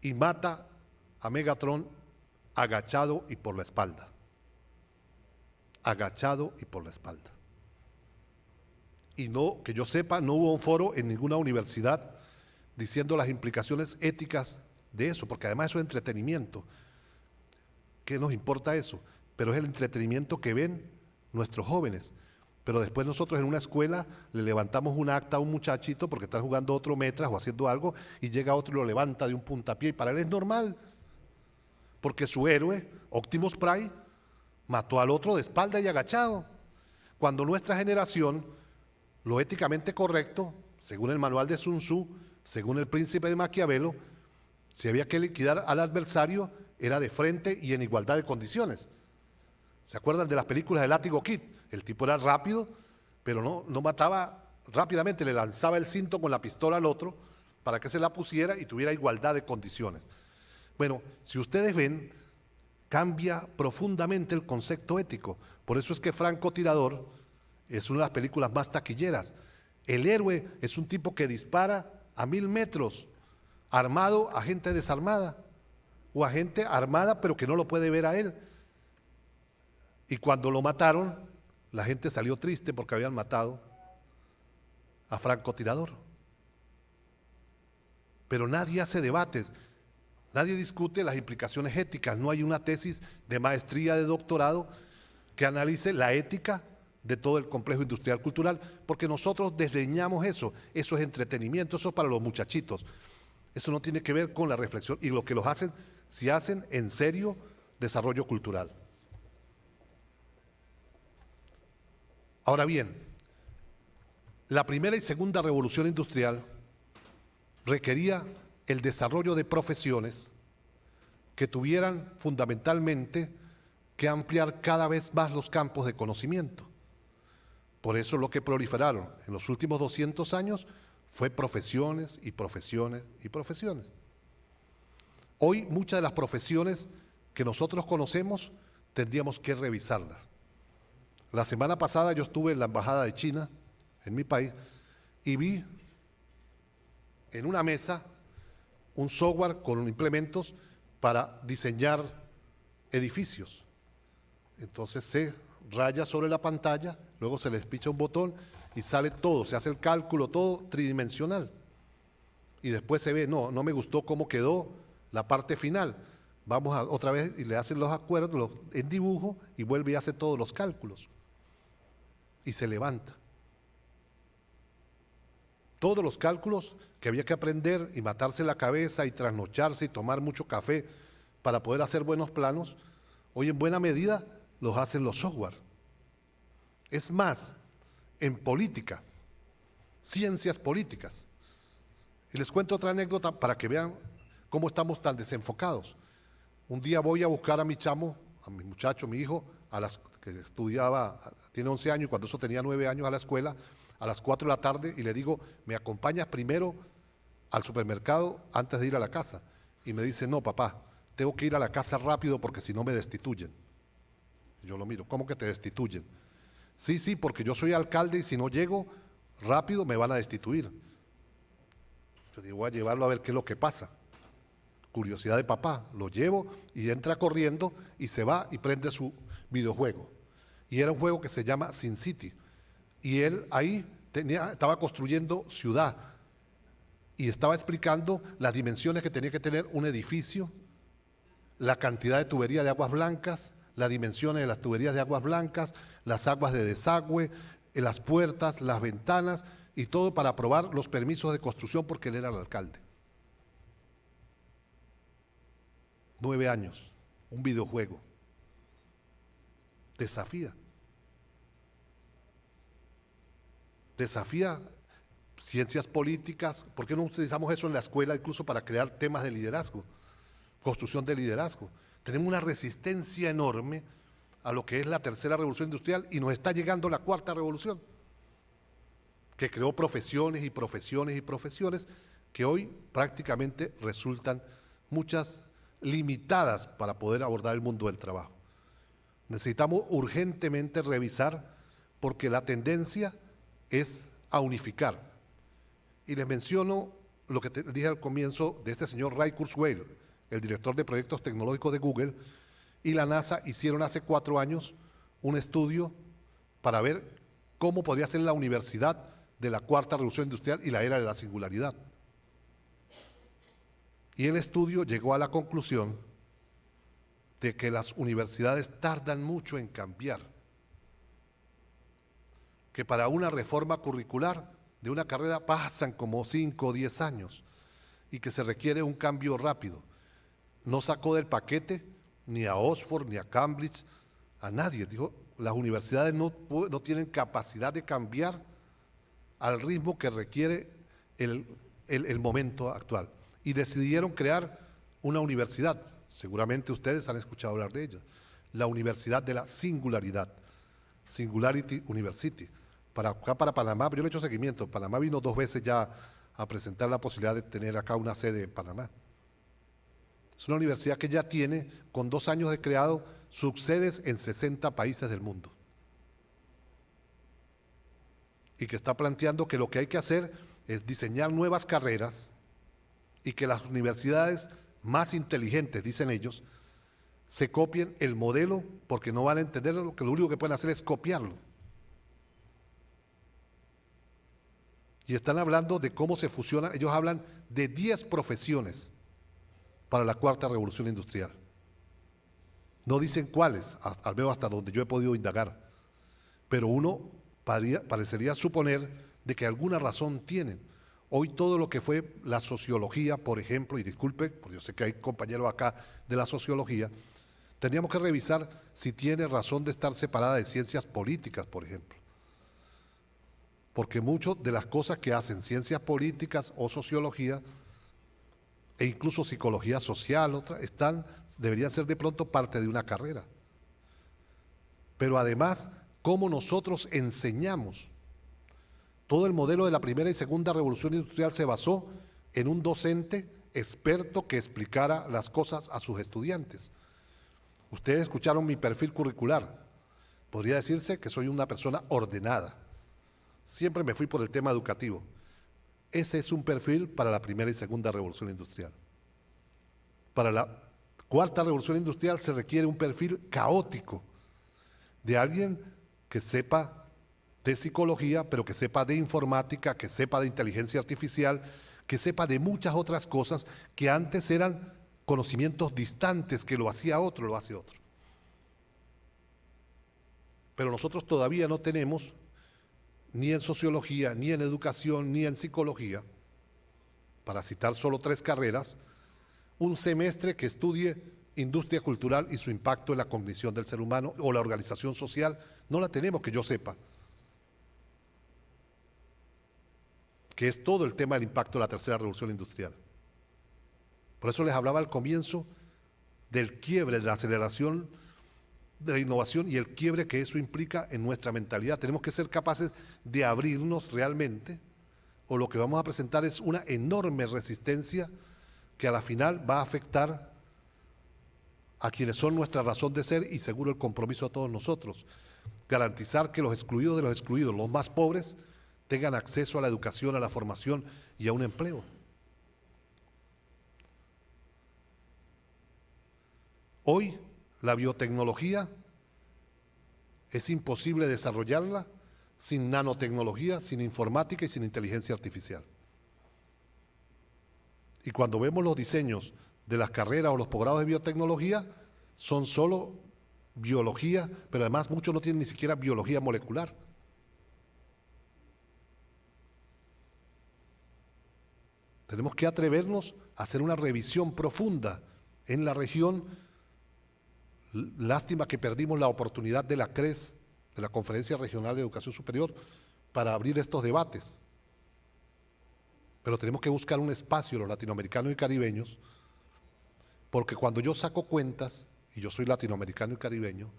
y mata a Megatron agachado y por la espalda. Agachado y por la espalda. Y no, que yo sepa, no hubo un foro en ninguna universidad diciendo las implicaciones éticas de eso, porque además eso es entretenimiento. ¿Qué nos importa eso? Pero es el entretenimiento que ven nuestros jóvenes. Pero después nosotros en una escuela le levantamos un acta a un muchachito porque está jugando otro metras o haciendo algo y llega otro y lo levanta de un puntapié y para él es normal. Porque su héroe, Optimus Prime, mató al otro de espalda y agachado. Cuando nuestra generación, lo éticamente correcto, según el manual de Sun Tzu, según el príncipe de Maquiavelo, si había que liquidar al adversario, era de frente y en igualdad de condiciones. ¿Se acuerdan de las películas de Látigo Kid? El tipo era rápido, pero no mataba rápidamente, le lanzaba el cinto con la pistola al otro para que se la pusiera y tuviera igualdad de condiciones. Bueno, si ustedes ven, cambia profundamente el concepto ético. Por eso es que Francotirador es una de las películas más taquilleras. El héroe es un tipo que dispara a 1000 metros, armado a gente desarmada, o a gente armada pero que no lo puede ver a él. Y cuando lo mataron, la gente salió triste porque habían matado a Francotirador. Pero nadie hace debates, nadie discute las implicaciones éticas, no hay una tesis de maestría, de doctorado que analice la ética de todo el complejo industrial cultural, porque nosotros desdeñamos eso es entretenimiento, eso es para los muchachitos. Eso no tiene que ver con la reflexión y lo que los hacen, si hacen en serio desarrollo cultural. Ahora bien, la primera y segunda revolución industrial requería el desarrollo de profesiones que tuvieran fundamentalmente que ampliar cada vez más los campos de conocimiento. Por eso lo que proliferaron en los últimos 200 años fue profesiones y profesiones y profesiones. Hoy muchas de las profesiones que nosotros conocemos tendríamos que revisarlas. La semana pasada yo estuve en la Embajada de China, en mi país, y vi en una mesa un software con implementos para diseñar edificios. Entonces se raya sobre la pantalla, luego se les picha un botón y sale todo, se hace el cálculo todo tridimensional. Y después se ve, no me gustó cómo quedó la parte final. Vamos otra vez y le hacen los acuerdos en dibujo y vuelve y hace todos los cálculos. Y se levanta. Todos los cálculos que había que aprender y matarse la cabeza y trasnocharse y tomar mucho café para poder hacer buenos planos, hoy en buena medida los hacen los software. Es más, en política, ciencias políticas. Y les cuento otra anécdota para que vean cómo estamos tan desenfocados. Un día voy a buscar a mi chamo, a mi muchacho, mi hijo, que estudiaba, tiene 11 años, cuando eso tenía 9 años, a la escuela, a las 4 de la tarde, y le digo, ¿me acompañas primero al supermercado antes de ir a la casa? Y me dice, no, papá, tengo que ir a la casa rápido porque si no me destituyen. Yo lo miro, ¿cómo que te destituyen? Sí, porque yo soy alcalde y si no llego rápido me van a destituir. Yo digo, voy a llevarlo a ver qué es lo que pasa. Curiosidad de papá, lo llevo y entra corriendo y se va y prende su videojuego. Y era un juego que se llama Sin City. Y él ahí estaba construyendo ciudad y estaba explicando las dimensiones que tenía que tener un edificio, la cantidad de tuberías de aguas blancas, las dimensiones de las tuberías de aguas blancas, las aguas de desagüe, las puertas, las ventanas y todo para aprobar los permisos de construcción porque él era el alcalde. 9 años, un videojuego. Desafía ciencias políticas. ¿Por qué no utilizamos eso en la escuela incluso para crear temas de liderazgo, construcción de liderazgo? Tenemos una resistencia enorme a lo que es la tercera revolución industrial y nos está llegando la cuarta revolución, que creó profesiones y profesiones y profesiones que hoy prácticamente resultan muchas limitadas para poder abordar el mundo del trabajo. Necesitamos urgentemente revisar porque la tendencia es a unificar. Y les menciono lo que dije al comienzo de este señor Ray Kurzweil, el director de proyectos tecnológicos de Google, y la NASA hicieron hace 4 años un estudio para ver cómo podría ser la universidad de la cuarta revolución industrial y la era de la singularidad. Y el estudio llegó a la conclusión de que las universidades tardan mucho en cambiar, que para una reforma curricular de una carrera pasan como 5 o 10 años y que se requiere un cambio rápido. No sacó del paquete ni a Oxford ni a Cambridge, a nadie. Dijo, las universidades no tienen capacidad de cambiar al ritmo que requiere el momento actual. Y decidieron crear una universidad, seguramente ustedes han escuchado hablar de ella, la Universidad de la Singularidad, Singularity University. Para Panamá, yo le he hecho seguimiento, Panamá vino 2 veces ya a presentar la posibilidad de tener acá una sede en Panamá. Es una universidad que ya tiene, con 2 años de creado, subsedes en 60 países del mundo. Y que está planteando que lo que hay que hacer es diseñar nuevas carreras y que las universidades más inteligentes, dicen ellos, se copien el modelo porque no van a entender lo único que pueden hacer es copiarlo. Y están hablando de cómo se fusionan, ellos hablan de 10 profesiones para la cuarta revolución industrial. No dicen cuáles, al menos hasta donde yo he podido indagar, pero uno parecería suponer de que alguna razón tienen. Hoy todo lo que fue la sociología, por ejemplo, y disculpe, porque yo sé que hay compañeros acá de la sociología, tendríamos que revisar si tiene razón de estar separada de ciencias políticas, por ejemplo. porque muchas de las cosas que hacen ciencias políticas o sociología e incluso psicología social, deberían ser de pronto parte de una carrera. Pero además, cómo nosotros enseñamos. Todo el modelo de la primera y segunda revolución industrial se basó en un docente experto que explicara las cosas a sus estudiantes. Ustedes escucharon mi perfil curricular. Podría decirse que soy una persona ordenada. Siempre me fui por el tema educativo. Ese es un perfil para la primera y segunda revolución industrial. Para la cuarta revolución industrial se requiere un perfil caótico de alguien que sepa de psicología, pero que sepa de informática, que sepa de inteligencia artificial, que sepa de muchas otras cosas que antes eran conocimientos distantes, que lo hacía otro, lo hace otro. Pero nosotros todavía no tenemos, ni en sociología, ni en educación, ni en psicología, para citar solo 3 carreras, un semestre que estudie industria cultural y su impacto en la cognición del ser humano o la organización social. No la tenemos, que yo sepa, que es todo el tema del impacto de la tercera revolución industrial. Por eso les hablaba al comienzo del quiebre, de la aceleración de la innovación y el quiebre que eso implica en nuestra mentalidad. Tenemos que ser capaces de abrirnos realmente, o lo que vamos a presentar es una enorme resistencia que a la final va a afectar a quienes son nuestra razón de ser y seguro el compromiso a todos nosotros. Garantizar que los excluidos de los excluidos, los más pobres, tengan acceso a la educación, a la formación y a un empleo. Hoy la biotecnología es imposible desarrollarla sin nanotecnología, sin informática y sin inteligencia artificial. Y cuando vemos los diseños de las carreras o los posgrados de biotecnología, son solo biología, pero además muchos no tienen ni siquiera biología molecular. Tenemos que atrevernos a hacer una revisión profunda en la región. Lástima que perdimos la oportunidad de la CRES, de la Conferencia Regional de Educación Superior, para abrir estos debates. Pero tenemos que buscar un espacio, los latinoamericanos y caribeños, porque cuando yo saco cuentas, y yo soy latinoamericano y caribeño,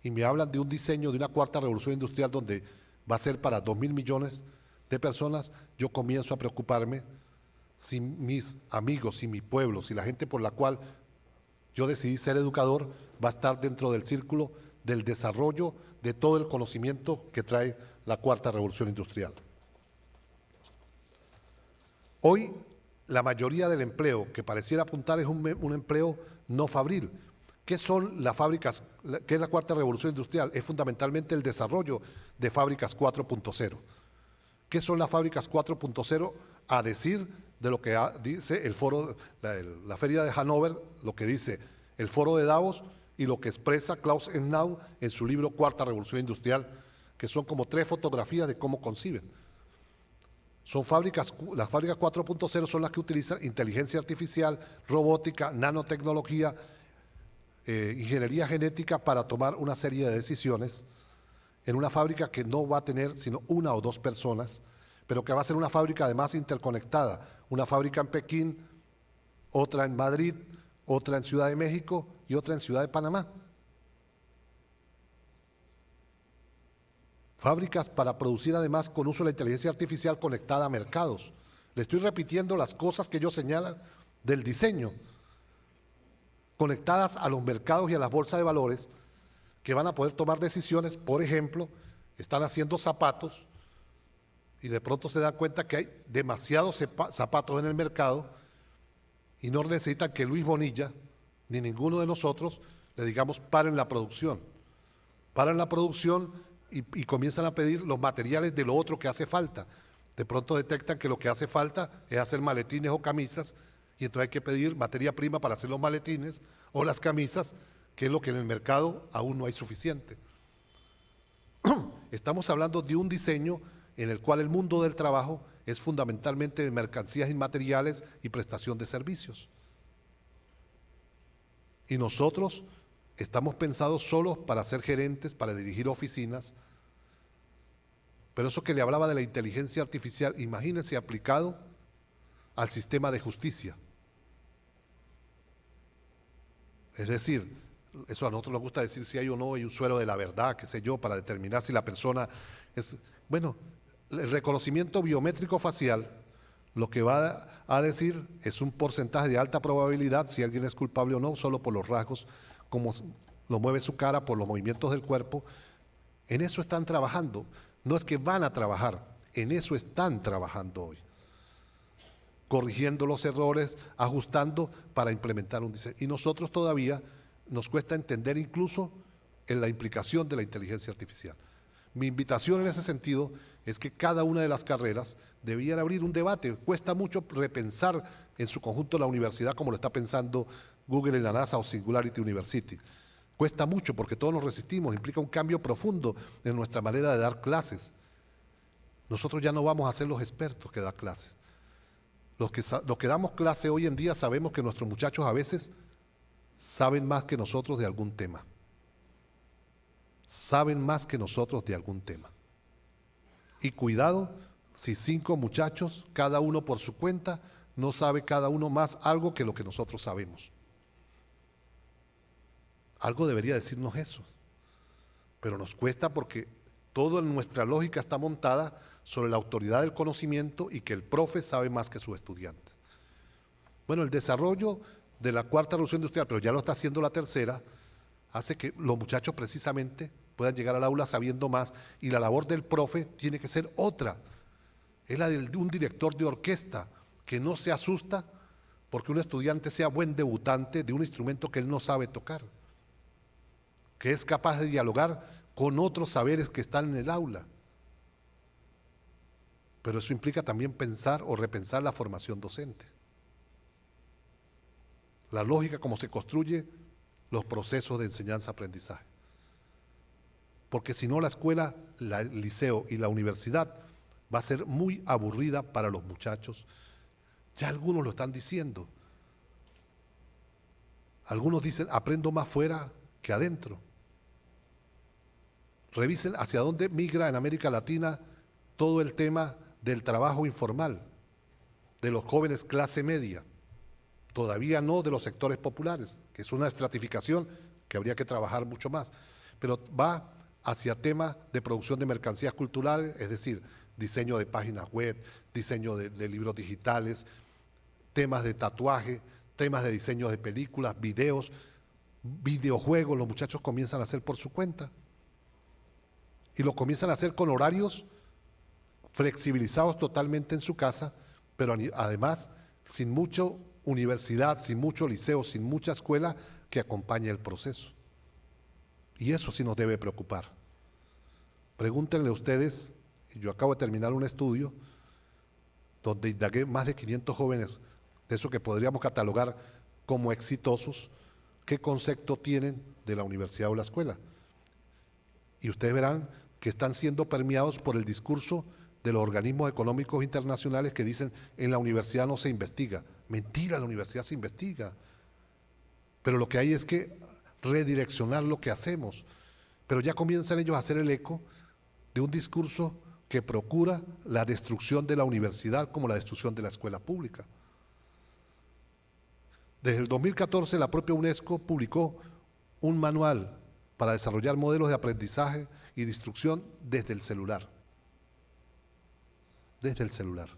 y me hablan de un diseño de una cuarta revolución industrial donde va a ser para 2.000 millones de personas, yo comienzo a preocuparme si mis amigos, si mi pueblo, si la gente por la cual yo decidí ser educador va a estar dentro del círculo del desarrollo de todo el conocimiento que trae la cuarta revolución industrial. Hoy la mayoría del empleo que pareciera apuntar es un empleo no fabril. ¿Qué son las fábricas? ¿Qué es la cuarta revolución industrial? Es fundamentalmente el desarrollo de fábricas 4.0. ¿Qué son las fábricas 4.0? A decir de lo que dice el foro, la Feria de Hannover, lo que dice el foro de Davos y lo que expresa Klaus Schwab en su libro Cuarta Revolución Industrial, que son como 3 fotografías de cómo conciben. Son fábricas, las fábricas 4.0 son las que utilizan inteligencia artificial, robótica, nanotecnología, ingeniería genética para tomar una serie de decisiones en una fábrica que no va a tener sino 1 o 2 personas, pero que va a ser una fábrica además interconectada, una fábrica en Pekín, otra en Madrid, otra en Ciudad de México y otra en Ciudad de Panamá. Fábricas para producir además con uso de la inteligencia artificial conectada a mercados. Le estoy repitiendo las cosas que ellos señalan del diseño, conectadas a los mercados y a las bolsas de valores, que van a poder tomar decisiones. Por ejemplo, están haciendo zapatos y de pronto se dan cuenta que hay demasiados zapatos en el mercado y no necesitan que Luis Bonilla ni ninguno de nosotros le digamos paren la producción. Paran la producción y comienzan a pedir los materiales de lo otro que hace falta. De pronto detectan que lo que hace falta es hacer maletines o camisas y entonces hay que pedir materia prima para hacer los maletines o las camisas, que es lo que en el mercado aún no hay suficiente. Estamos hablando de un diseño en el cual el mundo del trabajo es fundamentalmente de mercancías inmateriales y prestación de servicios. Y nosotros estamos pensados solos para ser gerentes, para dirigir oficinas, Pero eso que le hablaba de la inteligencia artificial, imagínense aplicado al sistema de justicia. Es decir, eso a nosotros nos gusta decir si hay o no hay un suero de la verdad, qué sé yo, para determinar si la persona es... Bueno, el reconocimiento biométrico facial lo que va a decir es un porcentaje de alta probabilidad si alguien es culpable o no, solo por los rasgos, como lo mueve su cara, por los movimientos del cuerpo. En eso están trabajando. No es que van a trabajar, en eso están trabajando hoy. Corrigiendo los errores, ajustando para implementar un diseño. Y nosotros todavía nos cuesta entender incluso en la implicación de la inteligencia artificial. Mi invitación en ese sentido es que cada una de las carreras debían abrir un debate. Cuesta mucho repensar en su conjunto la universidad como lo está pensando Google en la NASA o Singularity University. Cuesta mucho porque todos nos resistimos, implica un cambio profundo en nuestra manera de dar clases. Nosotros ya no vamos a ser los expertos que dan clases. Los que damos clase hoy en día sabemos que nuestros muchachos a veces saben más que nosotros de algún tema. Saben más que nosotros de algún tema. Y cuidado, si 5 muchachos, cada uno por su cuenta, no sabe cada uno más algo que lo que nosotros sabemos. Algo debería decirnos eso. Pero nos cuesta porque toda nuestra lógica está montada sobre la autoridad del conocimiento y que el profe sabe más que sus estudiantes. Bueno, el desarrollo de la cuarta revolución industrial, pero ya lo está haciendo la tercera, hace que los muchachos precisamente puedan llegar al aula sabiendo más y la labor del profe tiene que ser otra. Es la de un director de orquesta que no se asusta porque un estudiante sea buen debutante de un instrumento que él no sabe tocar, que es capaz de dialogar con otros saberes que están en el aula. Pero eso implica también pensar o repensar la formación docente. La lógica como se construye los procesos de enseñanza-aprendizaje. Porque si no la escuela, el liceo y la universidad va a ser muy aburrida para los muchachos. Ya algunos lo están diciendo. Algunos dicen, aprendo más fuera que adentro. Revisen hacia dónde migra en América Latina todo el tema del trabajo informal, de los jóvenes clase media, todavía no de los sectores populares, que es una estratificación que habría que trabajar mucho más, pero va hacia temas de producción de mercancías culturales, es decir, diseño de páginas web, diseño de libros digitales, temas de tatuaje, temas de diseño de películas, videos, videojuegos, los muchachos comienzan a hacer por su cuenta y lo comienzan a hacer con horarios flexibilizados totalmente en su casa, pero además sin mucha universidad, sin mucho liceo, sin mucha escuela que acompañe el proceso. Y eso sí nos debe preocupar. Pregúntenle ustedes, yo acabo de terminar un estudio donde indagué más de 500 jóvenes, de eso que podríamos catalogar como exitosos, qué concepto tienen de la universidad o la escuela. Y ustedes verán que están siendo permeados por el discurso de los organismos económicos internacionales que dicen en la universidad no se investiga. Mentira, la universidad se investiga. Pero lo que hay es que redireccionar lo que hacemos. Pero ya comienzan ellos a hacer el eco de un discurso que procura la destrucción de la universidad como la destrucción de la escuela pública. Desde el 2014 la propia UNESCO publicó un manual para desarrollar modelos de aprendizaje y de instrucción desde el celular. Desde el celular.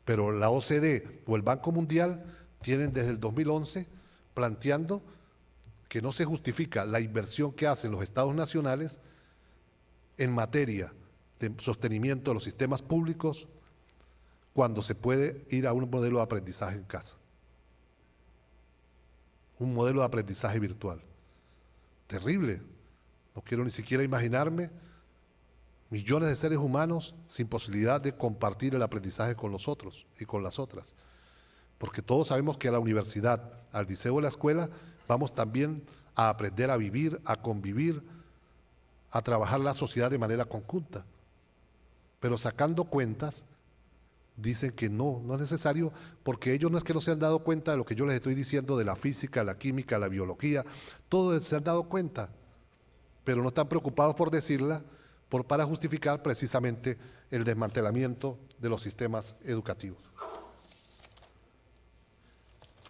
Pero la OCDE o el Banco Mundial tienen desde el 2011 planteando que no se justifica la inversión que hacen los estados nacionales en materia de sostenimiento de los sistemas públicos cuando se puede ir a un modelo de aprendizaje en casa. Un modelo de aprendizaje virtual. Terrible. No quiero ni siquiera imaginarme millones de seres humanos sin posibilidad de compartir el aprendizaje con los otros y con las otras. Porque todos sabemos que a la universidad, al liceo o a la escuela, vamos también a aprender a vivir, a convivir, a trabajar la sociedad de manera conjunta. Pero sacando cuentas, dicen que no es necesario, porque ellos no es que no se han dado cuenta de lo que yo les estoy diciendo de la física, la química, la biología, todos se han dado cuenta, pero no están preocupados por decirla, para justificar precisamente el desmantelamiento de los sistemas educativos.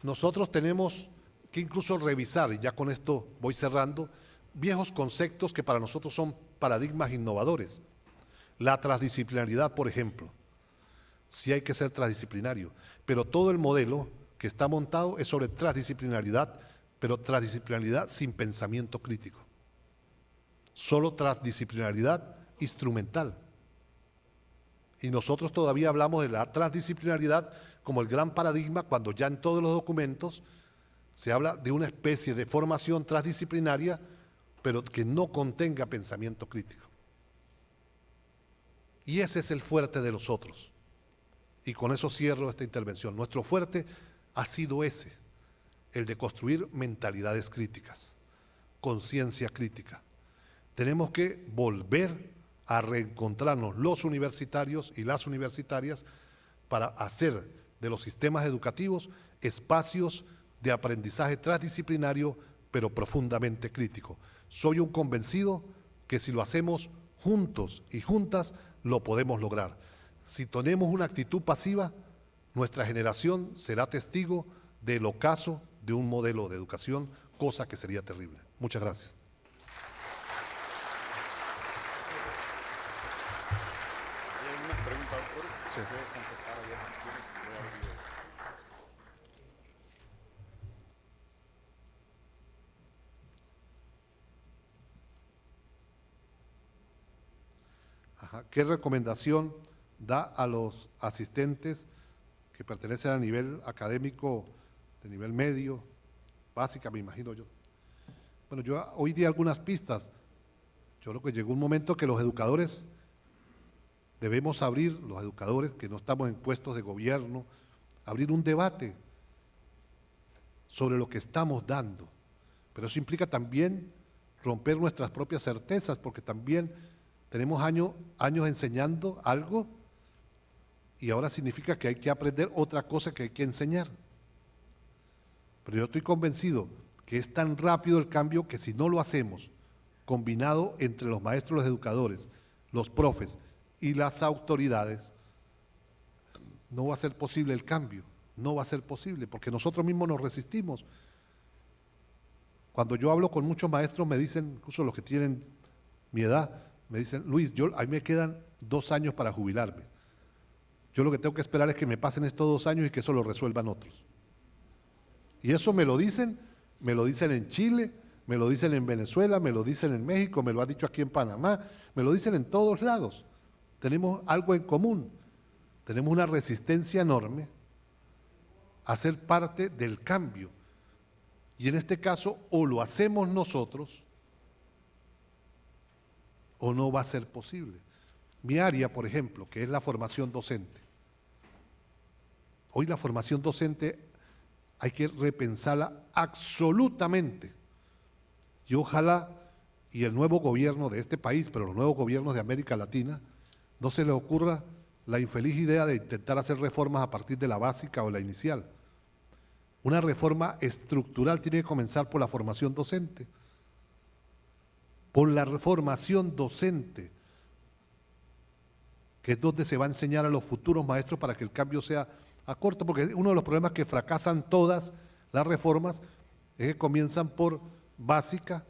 Nosotros tenemos que incluso revisar, y ya con esto voy cerrando, viejos conceptos que para nosotros son paradigmas innovadores. La transdisciplinaridad, por ejemplo. Sí hay que ser transdisciplinario, pero todo el modelo que está montado es sobre transdisciplinaridad, pero transdisciplinaridad sin pensamiento crítico. Solo transdisciplinaridad instrumental. Y nosotros todavía hablamos de la transdisciplinaridad como el gran paradigma cuando ya en todos los documentos se habla de una especie de formación transdisciplinaria, pero que no contenga pensamiento crítico. Y ese es el fuerte de los otros. Y con eso cierro esta intervención. Nuestro fuerte ha sido ese, el de construir mentalidades críticas, conciencia crítica. Tenemos que volver a reencontrarnos los universitarios y las universitarias para hacer de los sistemas educativos espacios de aprendizaje transdisciplinario, pero profundamente crítico. Soy un convencido que si lo hacemos juntos y juntas, lo podemos lograr. Si tenemos una actitud pasiva, nuestra generación será testigo del ocaso de un modelo de educación, cosa que sería terrible. Muchas gracias. Sí. ¿Qué recomendación da a los asistentes que pertenecen al nivel académico, de nivel medio, básica, me imagino yo? Bueno, yo hoy di algunas pistas. Yo creo que llegó un momento que los educadores debemos abrir, los educadores que no estamos en puestos de gobierno, abrir un debate sobre lo que estamos dando. Pero eso implica también romper nuestras propias certezas, porque también tenemos años enseñando algo y ahora significa que hay que aprender otra cosa que hay que enseñar. Pero yo estoy convencido que es tan rápido el cambio que si no lo hacemos, combinado entre los maestros, los educadores, los profes y las autoridades, no va a ser posible el cambio, no va a ser posible, porque nosotros mismos nos resistimos. Cuando yo hablo con muchos maestros me dicen, incluso los que tienen mi edad, me dicen, Luis, a mí me quedan 2 años para jubilarme. Yo lo que tengo que esperar es que me pasen estos 2 años y que eso lo resuelvan otros. Y eso me lo dicen en Chile, me lo dicen en Venezuela, me lo dicen en México, me lo han dicho aquí en Panamá, me lo dicen en todos lados. Tenemos algo en común, tenemos una resistencia enorme a ser parte del cambio. Y en este caso, o lo hacemos nosotros, o no va a ser posible. Mi área, por ejemplo, que es la formación docente. Hoy la formación docente hay que repensarla absolutamente. Y ojalá, y el nuevo gobierno de este país, pero los nuevos gobiernos de América Latina, no se les ocurra la infeliz idea de intentar hacer reformas a partir de la básica o la inicial. Una reforma estructural tiene que comenzar por la formación docente. Por la formación docente, que es donde se va a enseñar a los futuros maestros para que el cambio sea a corto, porque uno de los problemas que fracasan todas las reformas es que comienzan por básica,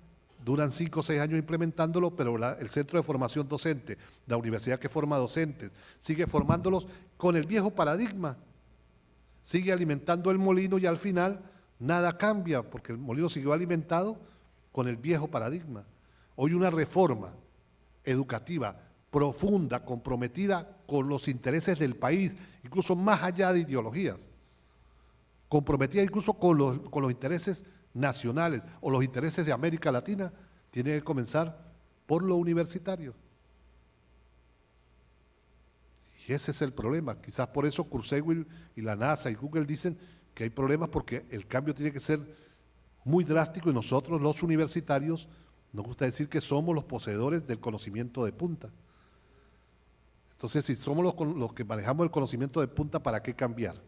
duran 5 o 6 años implementándolo, pero el centro de formación docente, la universidad que forma docentes, sigue formándolos con el viejo paradigma, sigue alimentando el molino y al final nada cambia, porque el molino siguió alimentado con el viejo paradigma. Hoy una reforma educativa profunda, comprometida con los intereses del país, incluso más allá de ideologías, comprometida incluso con los intereses nacionales o los intereses de América Latina, tiene que comenzar por lo universitario. Y ese es el problema. Quizás por eso Kurzweil y la NASA y Google dicen que hay problemas porque el cambio tiene que ser muy drástico y nosotros los universitarios nos gusta decir que somos los poseedores del conocimiento de punta. Entonces, si somos los que manejamos el conocimiento de punta, ¿para qué cambiar?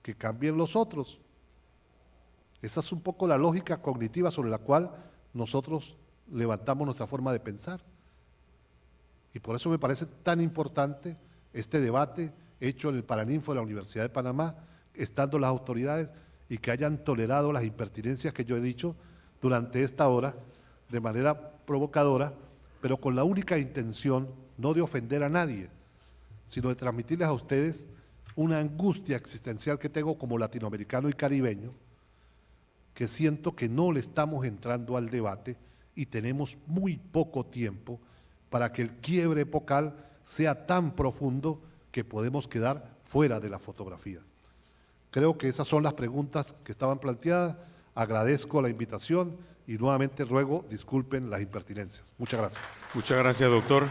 Que cambien los otros. Esa es un poco la lógica cognitiva sobre la cual nosotros levantamos nuestra forma de pensar. Y por eso me parece tan importante este debate hecho en el Paraninfo de la Universidad de Panamá, estando las autoridades y que hayan tolerado las impertinencias que yo he dicho durante esta hora de manera provocadora, pero con la única intención no de ofender a nadie, sino de transmitirles a ustedes una angustia existencial que tengo como latinoamericano y caribeño, que siento que no le estamos entrando al debate y tenemos muy poco tiempo para que el quiebre epocal sea tan profundo que podemos quedar fuera de la fotografía. Creo que esas son las preguntas que estaban planteadas. Agradezco la invitación y nuevamente ruego disculpen las impertinencias. Muchas gracias. Muchas gracias, doctor.